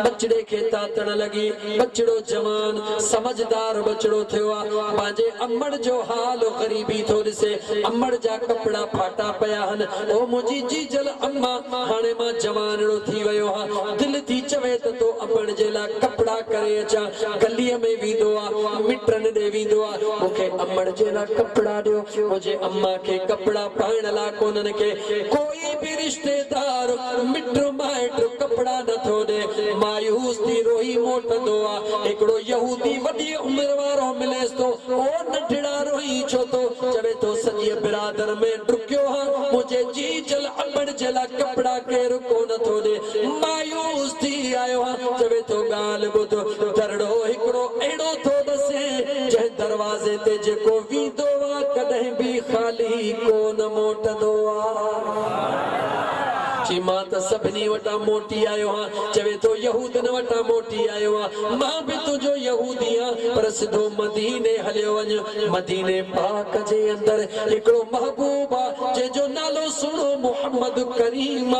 बचड़े खे तातण लॻी बचड़ो जवान समझदार बचड़ो थियो आहे। पंहिंजे अम्मड़ जो हाल ग़रीबी थो ॾिसे अम्मड़ जा कपिड़ा फाटा पिया आहिनि। ओ मुंहिंजी जीजल अम्मा हाणे मां जवान थी वयो हा दिल थी चवे त तो अम्मड़ जे लाइ कपड़ा करे अचां गलीअ में वेंदो आहे मिटनि ॾे वेंदो आहे मूंखे अम्मड़ जे लाइ कपड़ा ॾियो। मुंहिंजे अम्मा खे कपड़ा पाइण लाइ कोन्हनि के कोई भी रिश्तेदार मिट माइट कपड़ा नथो ॾे मायूस थी रोई मोटंदो आहे। हिकिड़ो यहूदी वॾी उमिरि वारो मिलेसि थो ओ नंढड़ा रोई छो थो चवे थो सॼे बिरादर में डुकियो हा मुंहिंजे जी जल अम्मड़ जे लाइ कपड़ा केरु कोन थो ॾे मायूस थी आयो आहे। चवे थो ॻाल्हि ॿुध दरड़ो हिकिड़ो अहिड़ो थो ॾसे जंहिं दरवाज़े ते जेको वेंदो आहे कॾहिं बि ख़ाली कोन मोटंदो आहे। मां त सभिनी वटां मोटी आयो हां चवे थो यहूदन वटां मोटी आयो आहियां मां बि तुंहिंजो यहूदी आहियां पर सिधो मदीने हलियो वञ। मदीने पाक जे अंदर हिकिड़ो महबूब आहे जंहिंजो नालो सुणो मोहम्मद करीम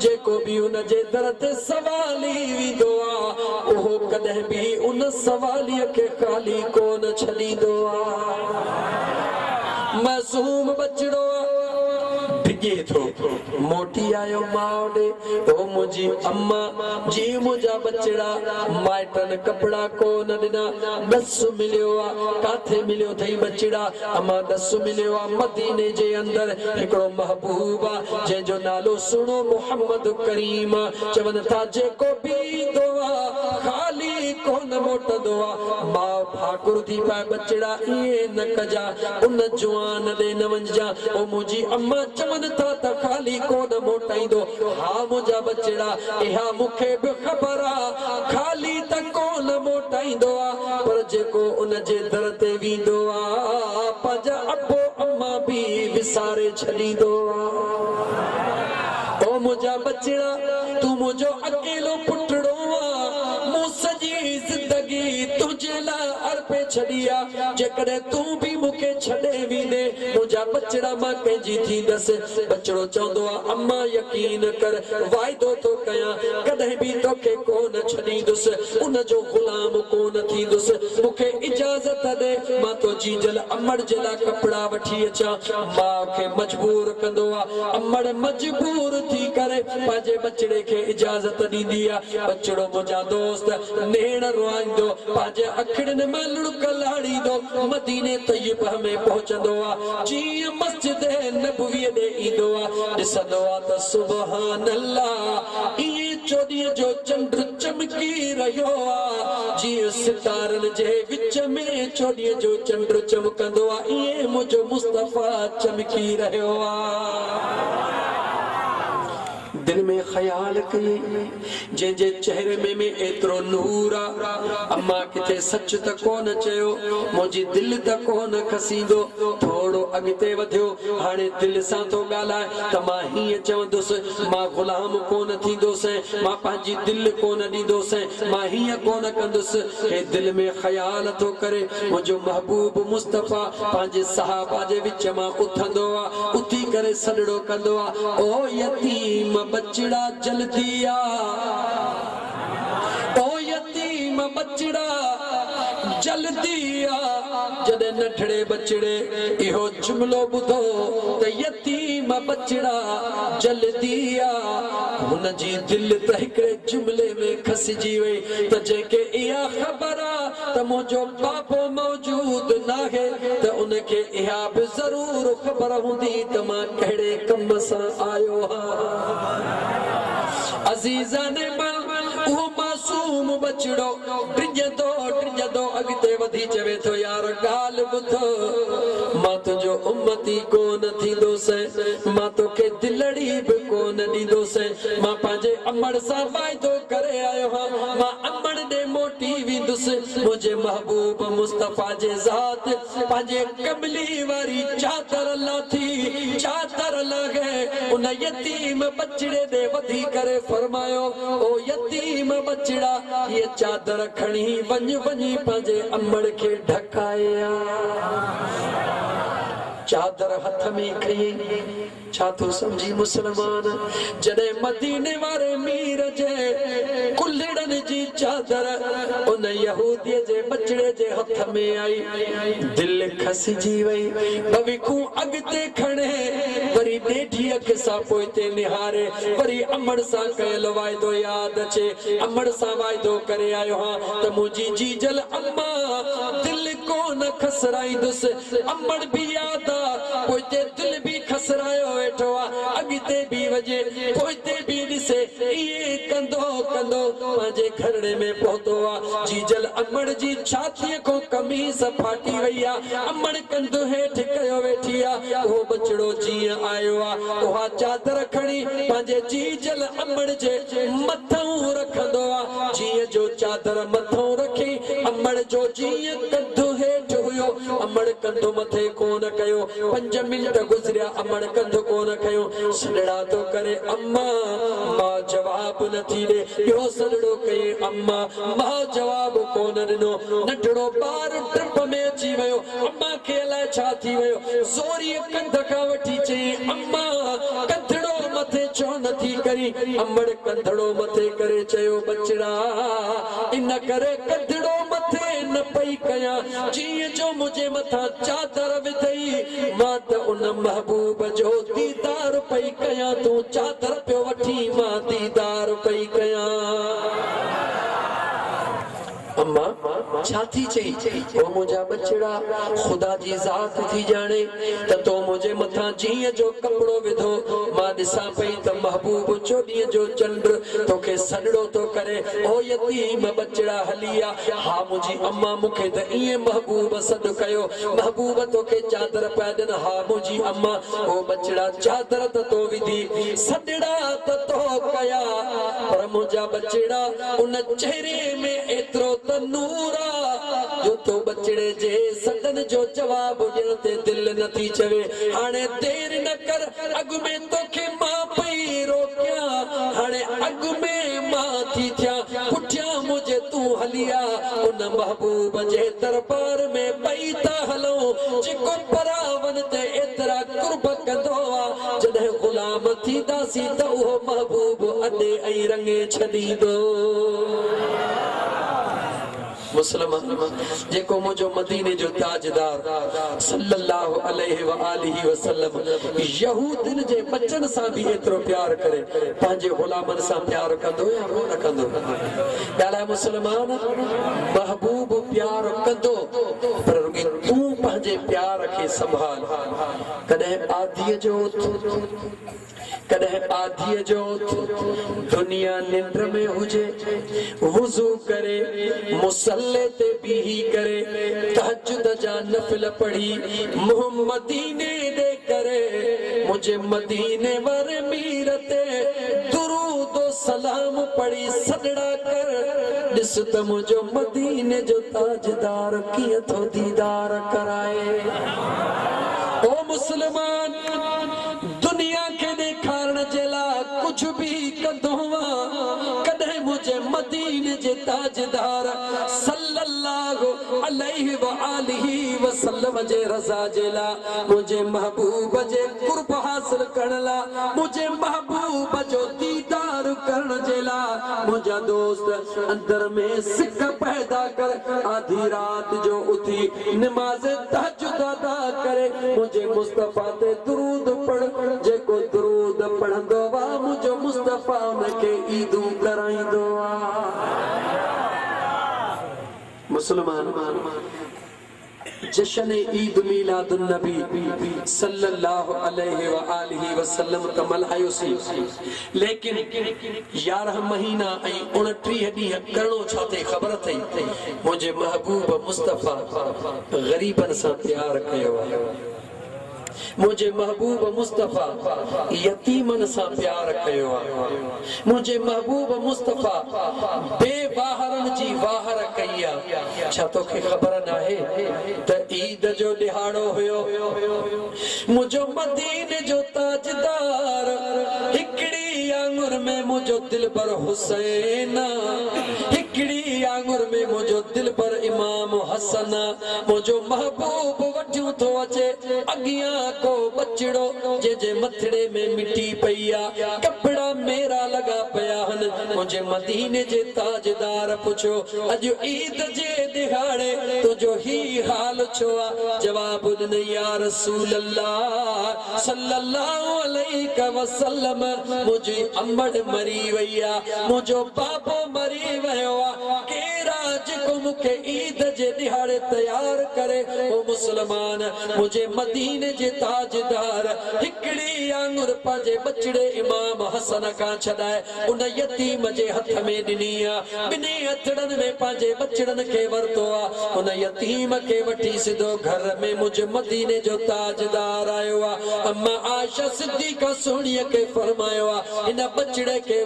जेको बि उन जे दर ते सवाली वेंदो आहे उहो कॾहिं बि उन सवालीअ खे ख़ाली कोन छॾींदो आहे। मासूम बचड़ो मोटी आयो माउ ॾे ओ मुंहिंजी अम्मा जी मुंहिंजा बचड़ा माइटनि कपड़ा कोन ॾिना ॾस मिलियो आहे काथे मिलियो अथई बचड़ा अम्मा ॾस मिलियो आहे मदीने जे अंदर हिकिड़ो महबूब आहे जंहिंजो नालो सुणो मोहम्मद करीम चवनि था जेको बि ईंदो आहे ख़ाली कोन मोटंदो आहे। माउ फाकुर थी पाए बचड़ा ईअं न कजा उन जुआन ॾे न वञिजा ओ मुंहिंजी अम्मा चवनि था त ख़ाली कोन मोटाईंदो हा मुंहिंजा बचड़ा इहा मूंखे बि ख़बर आहे ख़ाली त कोन मोटाईंदो आहे पर जेको उन जे दर ते वेंदो आहे पंहिंजा अबो अम्मा बि विसारे छॾींदो आहे। ओ मुंहिंजा बचड़ा तूं मुंहिंजो अकेलो पुटड़ो आहे मूं सॼी ज़िंदगी तुंहिंजे लाइ अर्पे छॾी आहे जेकॾहिं तूं बि मूंखे छॾे वेंदे मुंहिंजा बचड़ा मां कंहिंजी थींदसि। बचड़ो चवंदो आहे अम्मा यकीन कर वाइदो थो कयां कॾहिं बि तोखे कोन छॾींदुसि उन जो ग़ुलाम कोन थींदुसि मूंखे इजाज़त ॾे मां तो जीजल अम्मड़ जे लाइ कपड़ा वठी अचां। माउ खे मजबूर कंदो आहे अम्मड़ मजबूर थी करे पंहिंजे बचड़े खे इजाज़त ॾींदी आहे। बचड़ो मुंहिंजा दोस्त नेण रुआईंदो पंहिंजे अखिड़ियुनि में लुड़क लाड़ींदो मदीने तय्यब में पहुचंदो आहे जीअं मस्जिद नबवी ॾे ईंदो आहे ॾिसंदो आहे त सुभान अल्लाह ईअं चोॾीअ जो चंड चमकी रहियो आहे जीअं सितारनि जे विच में चोॾीअ जो चंड चमकंदो आहे ईअं मुंहिंजो मुस्तफ़ा चमकी रहियो आहे। दिल में ख्याल कई जे चेहरे में एतरो नूर आ अम्मा किथे सच त कोन चयो मुझी दिल त कोन खसींदो थोड़ो अगते वधियो हाने दिल सा तो गालाए त मां ही चवंदुस मां गुलाम कोन थींदोस मां पांजी दिल कोन दीदोस मां ही कोन कंदुस हे दिल में ख्याल तो करे मुझो महबूब मुस्तफा पांजे सहाबा जे विच मां उथंदो आ उथी करे सडड़ो कंदो आ ओ यतीम बचड़ा जल्दी आ ओ यतीम बचड़ा जल्दी आ जदे नठड़े बचड़े इहो जुमलो बुधो त यतीम बचड़ा जल्दी आ हुन जी दिल त हिकड़े जुमले में खसजी वई त जेके इहा खबर आ त मुझो बाबो मौजूद नाहे त उनके इहा भी जरूर खबर हुंदी त मां कहिड़े कम सां आयो अजीजा ने वो मासूम बचड़ो टिंजदो अगते वधी चवे तो यार गाल बुधो मां तुझो उम्मती कोन थींदो से मां तोखे दिलड़ी भी कोन दीदो से मां पांजे अमड़ सा वायदो करे आयो हां मां अमड़ दे मोटी विंदुस मुझे महबूब मुस्तफा जे जात पांजे कमली वारी चादर लाथी चादर लगे उन यतीम बचड़े दे वधी करे फरमायो ओ यतीम बचड़ा ये चादर खणी वञी पंहिंजे अमड़ के ढकाया चादर हथ में खई छा तो समझी मुसलमान जडे मदीने वारे मीर जे कुल्लड़न जी चादर उन यहूदी जे बचड़े जे हथ में आई दिल खसजी वई भविकू अगते खणे वरी डेठी अख सा पोइते निहारे वरी अमड़ सा कयल वायदो याद अचे अमड़ सा वायदो करे आयो हां त मुजी जीजल अम्मा दिल को न खसराईंदुस अमड़ भी याद पोइते दिल भी खसरायो वेठो अगते भी वजे पोइते भी दिसे ये कंदो पांजे घरड़े में पहुतो आ जीजल अमड़ जी छाती को कमीज फाटी वई आ अमड़ कंदो हेठ कयो वेठी आ वो बचड़ो जी आयो आ ओहा चादर खणी पांजे जीजल अमड़ जे मथां रखंदो आ जी जो चादर मथां रखी अमड़ जो जी कंदो हेठ हुयो अमड़ कंदो मथे कोन कयो 5 मिनट गुजरिया अमड़ कंदो कोन कयो सडड़ा तो करे अम्मा मां जवाब न थी दे यो सडड़ो कई अम्मा मां जवाब कोन दिनो नंढड़ो बार ट्रिप में अची वयो अम्मा के अलाए छा थी वयो ज़ोरी कंध का वठी चई अम्मा कंधड़ो मथे छो नथी करी अमड़ कंधड़ो मथे करे चयो बचड़ा इन करे कंधड़ो मथे न पई कया जी जो मुझे मथा चादर विधई मां त उन महबूब जो दीदार पई कया तू चादर पियो वठी मां दीदार पई कया अम्मा छाती चई ओ मुझा बचड़ा खुदा जी जात थी जाने त तो मुझे मथा जीअ जो कपड़ो विधो मां दिसा पई त महबूब चोॾीअ जो चंड तोखे सडड़ो तो करे ओ यतीम बचड़ा हलिया हा मुझी अम्मा मुखे त इए महबूब सद कयो महबूब तोखे चादर पया ॾिन हा मुझी अम्मा ओ बचड़ा चादर त तो विधी सडड़ा त तो कया पर मुझा बचड़ा उन चेहरे में एतरो त नूरा जो तो बचड़े जे सदन जो जवाब ॾियण ते दिल नथी चवे हाणे देर न कर अॻु में तोखे मां पई रोकिया हाणे अॻु में मां थी थिया पुठियां मुझे तू हलिया उन महबूब जे दरबार में पई था हलो जेको परावन ते एतिरा कुर्ब कंदो आ जॾहिं गुलाम थींदासीं त उहो महबूब अॾे ऐं रंगे छॾींदो मुसलमान जेको मुझो मदीने जो ताजदार सल्लल्लाहु अलैहि व आलिहि वसल्लम यहूदन जे बच्चन सा भी एतरो प्यार करे पांजे गुलामन सा प्यार कंदो या न कंदो ॻाल्हाए मुसलमान महबूब प्यार कंदो पर रुॻी तू पांजे प्यार खे संभाल कॾहिं आदीअ जो कॾहिं आदीअ जो दुनिया निंड में हुजे वुज़ू करे मुसल्ले ते बीही करे तहज्जुद जा नफिल पढ़ी मुंहुं मदीने दे करे मुझे मदीने वर मीर ते सलाम पढ़ी सदड़ा कर ॾिस त मुंहिंजो मदीने जो ताजदार कीअं थो दीदार कराए। ओ मुसलमान दुनिया के ॾेखारण जे लाइ कुझु बि कंदो कॾहिं मुंहिंजे मदीने जे ताजदार सल्लल्लाहु अलैहि व आलिहि वसल्लम जे रज़ा जे लाइ मुंहिंजे महबूब जे कुर्ब हासिल करण लाइ मुंहिंजे महबूब जो दीदार करण जे लाइ मुंहिंजा दोस्त अंदर में सिक पैदा कर आधी रात जो उथी नमाज़ तहज्जुद अदा करे मुंहिंजे मुस्तफ़ा ते दुरूद पढ़ जेको दुरूद पढ़ंदो वा मुंहिंजो मुस्तफ़ा उनखे ईदूं कराईंदो आहे। मुसलमान जश्न ईद मिलादुन नबी सल्लल्लाहु अलैहि व आलिहि वसल्लम त मल्हायोसी लेकिन 11 महीना ऐं 29 ॾींहं करणो छा थे ख़बर अथई मुंहिंजे महबूब मुस्तफ़ा ग़रीबनि सां प्यार कयो आहे। मुझे महबूब मुस्तफ़ा यतीमन सां प्यार कयो आहे। मुझे महबूब मुस्तफ़ा बेवाहरन जी वाहर कई आहे। छा तोखे ख़बर नाहे त ईद जो ॾिहाड़ो हुयो मुंहिंजो मदीने जो ताजदार हिकड़ी आंगुर में मुंहिंजो दिलबर हुसैन हिकड़ी आंगुर में मुंहिंजो दिलबर इमाम हसन मुंहिंजो महबूब वठियो थो अचे अॻियां को बचड़ो जे मथड़े में मिटी पई आहे कपड़ा मेरा लगा पिया आहिनि मुंहिंजे मदीने जे ताजदार पुछो अॼु ईद जे ॾिहाड़े तुंहिंजो ही हाल छो आहे जवाब ॾिन या रसूल अल्लाह सल्लल्लाहु अलैहि वसल्लम मुंहिंजी अम्मड़ मरी वई आहे मुंहिंजो बाबो मरी वियो आहे जेको मूंखे ईद जे ॾिहाड़े तैयार करे ओ मुसलमान मुंहिंजे मदीने जे ताजदार हिकड़ी आंगुर पंहिंजे बचड़े इमाम हसन खां छॾाए उन यतीम जे हथ में ॾिनी आहे ॿिन्ही हथड़नि में पंहिंजे बचड़नि खे वरितो आहे उन यतीम खे वठी सिधो घर में मुंहिंजे मदीने जो ताजदार आयो आहे अम्मा आयशा सिद्दीक़ा सोणीअ खे फरमायो आहे हिन बचड़े खे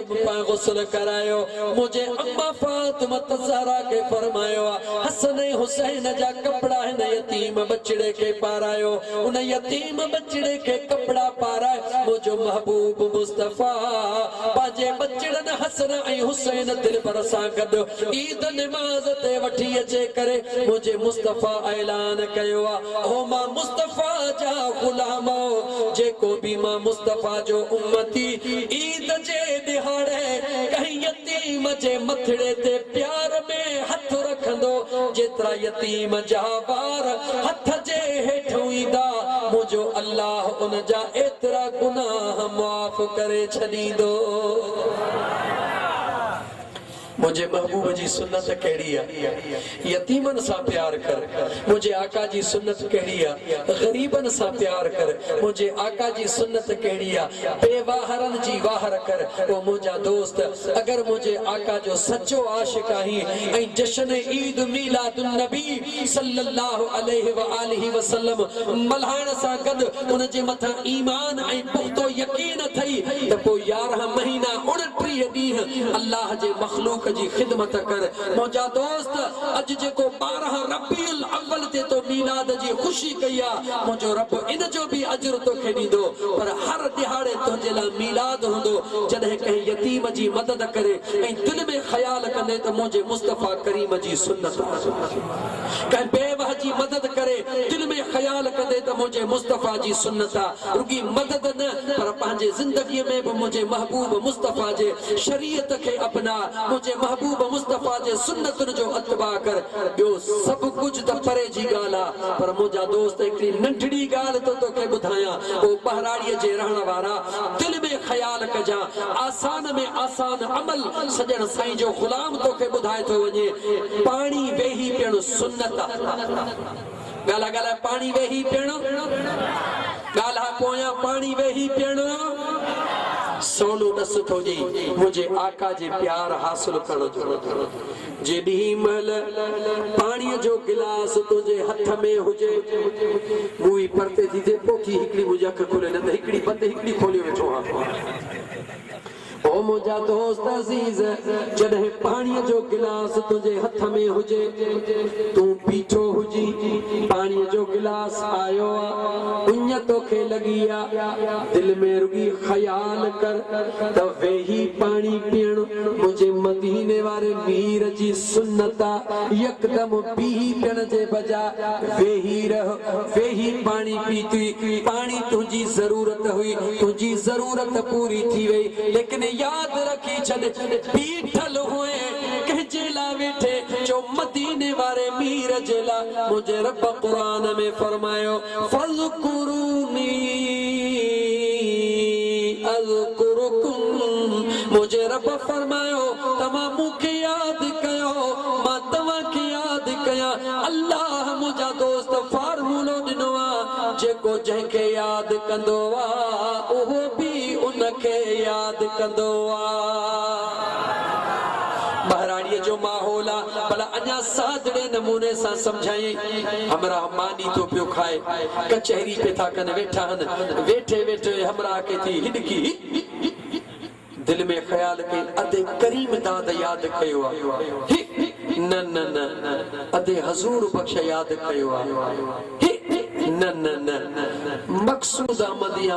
गुस्ल करायो मुंहिंजे अम्मा फातिमा ज़हरा के फरमायो हसन हुसैन जा कपड़ा हिन यतीम बचड़े के पारायो उन यतीम बचड़े के कपड़ा पाराए मुंहिंजो महबूब मुस्तफ़ा पंहिंजे बचड़नि हसन ऐं हुसैन दिलबर सां गॾु ईद नमाज़ ते वठी अचे करे मुंहिंजे मुस्तफ़ा ऐलान कयो आहे ओ मां मुस्तफ़ा जा ग़ुलाम जेको बि मां मुस्तफ़ा जो उम्मती ईद जे ॾिहाड़े कंहिं यतीम जे मथड़े ते प्यार में हथ रखंदो जेतिरा यतीम जा वार हथ जे हेठों ईंदा मुंहिंजो अल्लाह उन जा एतिरा गुनाह माफ़ करे छॾींदो। मुझे महबूब जी सुन्नत कहिड़ी आहे यतीमन सां प्यार कर मुझे आका जी सुन्नत कहिड़ी आहे ग़रीबन सां प्यार कर मुझे आका जी सुन्नत कहिड़ी आहे बेवाहरन जी वाहर कर ओ मुंहिंजा दोस्त अगर मुझे आका जो सच्चो आशिक आहीं ऐं जश्न ईद मिलादुन नबी सल्लल्लाहु अलैहि व आलिहि वसल्लम मल्हाइण सां गॾु उन जे मथां ईमान ऐं पुख्तो यकीन अथई त पोइ 11 महीना 29 ॾींहं अल्लाह जे मखलूक जी खिदमत कर मुंहिंजा दोस्त अज जेको 12 रबीउल अव्वल ते तो मीलाद जी खुशी कया मुंहिंजो रब इन जो भी अजर तोखे ॾींदो पर हर दिहाड़े तुंहिंजे लाइ मीलाद हूंदो जॾहिं कंहिं यतीम जी मदद करे ऐं दिल में ख़्याल कंदे त मुंहिंजे मुस्तफ़ा करीम जी सुन्नत कंहिं बेवह जी मदद करे दिल में ख़्याल कंदे त मुंहिंजे मुस्तफ़ा जी सुन्नत रुगी मदद न पर पंहिंजे ज़िंदगीअ में भी मुंहिंजे महबूब मुस्तफ़ा जे शरीयत खे अपना मुझे महबूब मुस्तफ़ा जे सुन्नतुनि जो अतबा कर ॿियो सभु कुझु त परे जी ॻाल्हि आहे पर मुंहिंजा दोस्त हिकिड़ी नंढड़ी ॻाल्हि तो तोखे ॿुधायां ओ पहराड़ीअ जे रहण वारा दिल में ख़्याल कजां आसान में आसान अमल सजण साईं जो ग़ुलाम तोखे ॿुधाए थो वञे पाणी वेही पियणु सुन्नत ॻाल्हि ॻाल्हि पाणी वेही पियणु ॻाल्हि पोयां पाणी वेही पियणु सोनो न सुठो जी मुझे आका जे प्यार हासिल करण जो जेडी महल पानी जो गिलास तुझे हथ में हुजे मुई परते थी ते पोखी हिकड़ी मुझे अख खोले न हिकड़ी बंद हिकड़ी खोले वेठो हा ओ मुझा दोस्त अजीज जॾहिं पाणीअ जो गिलास तुझे हथ में हुजे तू पीछो हुजी पाणीअ जो गिलास आयो आ उञ तोखे लगी आ दिल में रुगी ख्याल कर त वेही पानी पीण मुझे मदीने वारे मीर जी सुन्नत यकदम पी पिण जे बजाय वेही रह वेही पानी पीती पानी तुझी जरूरत हुई तुझी जरूरत पूरी थी वई लेकिन याद रखी छॾ पीठल हुए कहजे ला वेठे जो मदीने वारे मीर जे ला मुझे रब कुरान में फरमायो फज़कुरूनी अज़कुरुकुम मुझे रब फरमायो तमा मुखे याद कयो मां तवा के याद कया अल्लाह मुझा दोस्त फार्मूलो दिनो आ जेको जंहिंखे याद कंदो आ उहो भी उनखे याद कंदो आ महाराणीअ जो माहौल आ भला अञा सादड़े नमूने सां समझाई हमरा मानी तो पियो खाए कचहरी पे था कन वेठा हन वेठे वेठे हमरा के थी हिडकी दिल में ख्याल के अदे करीम दाद याद कयो आ न न न अदे हजूर बख्श याद कयो आ न न न मकसूद अहमदिया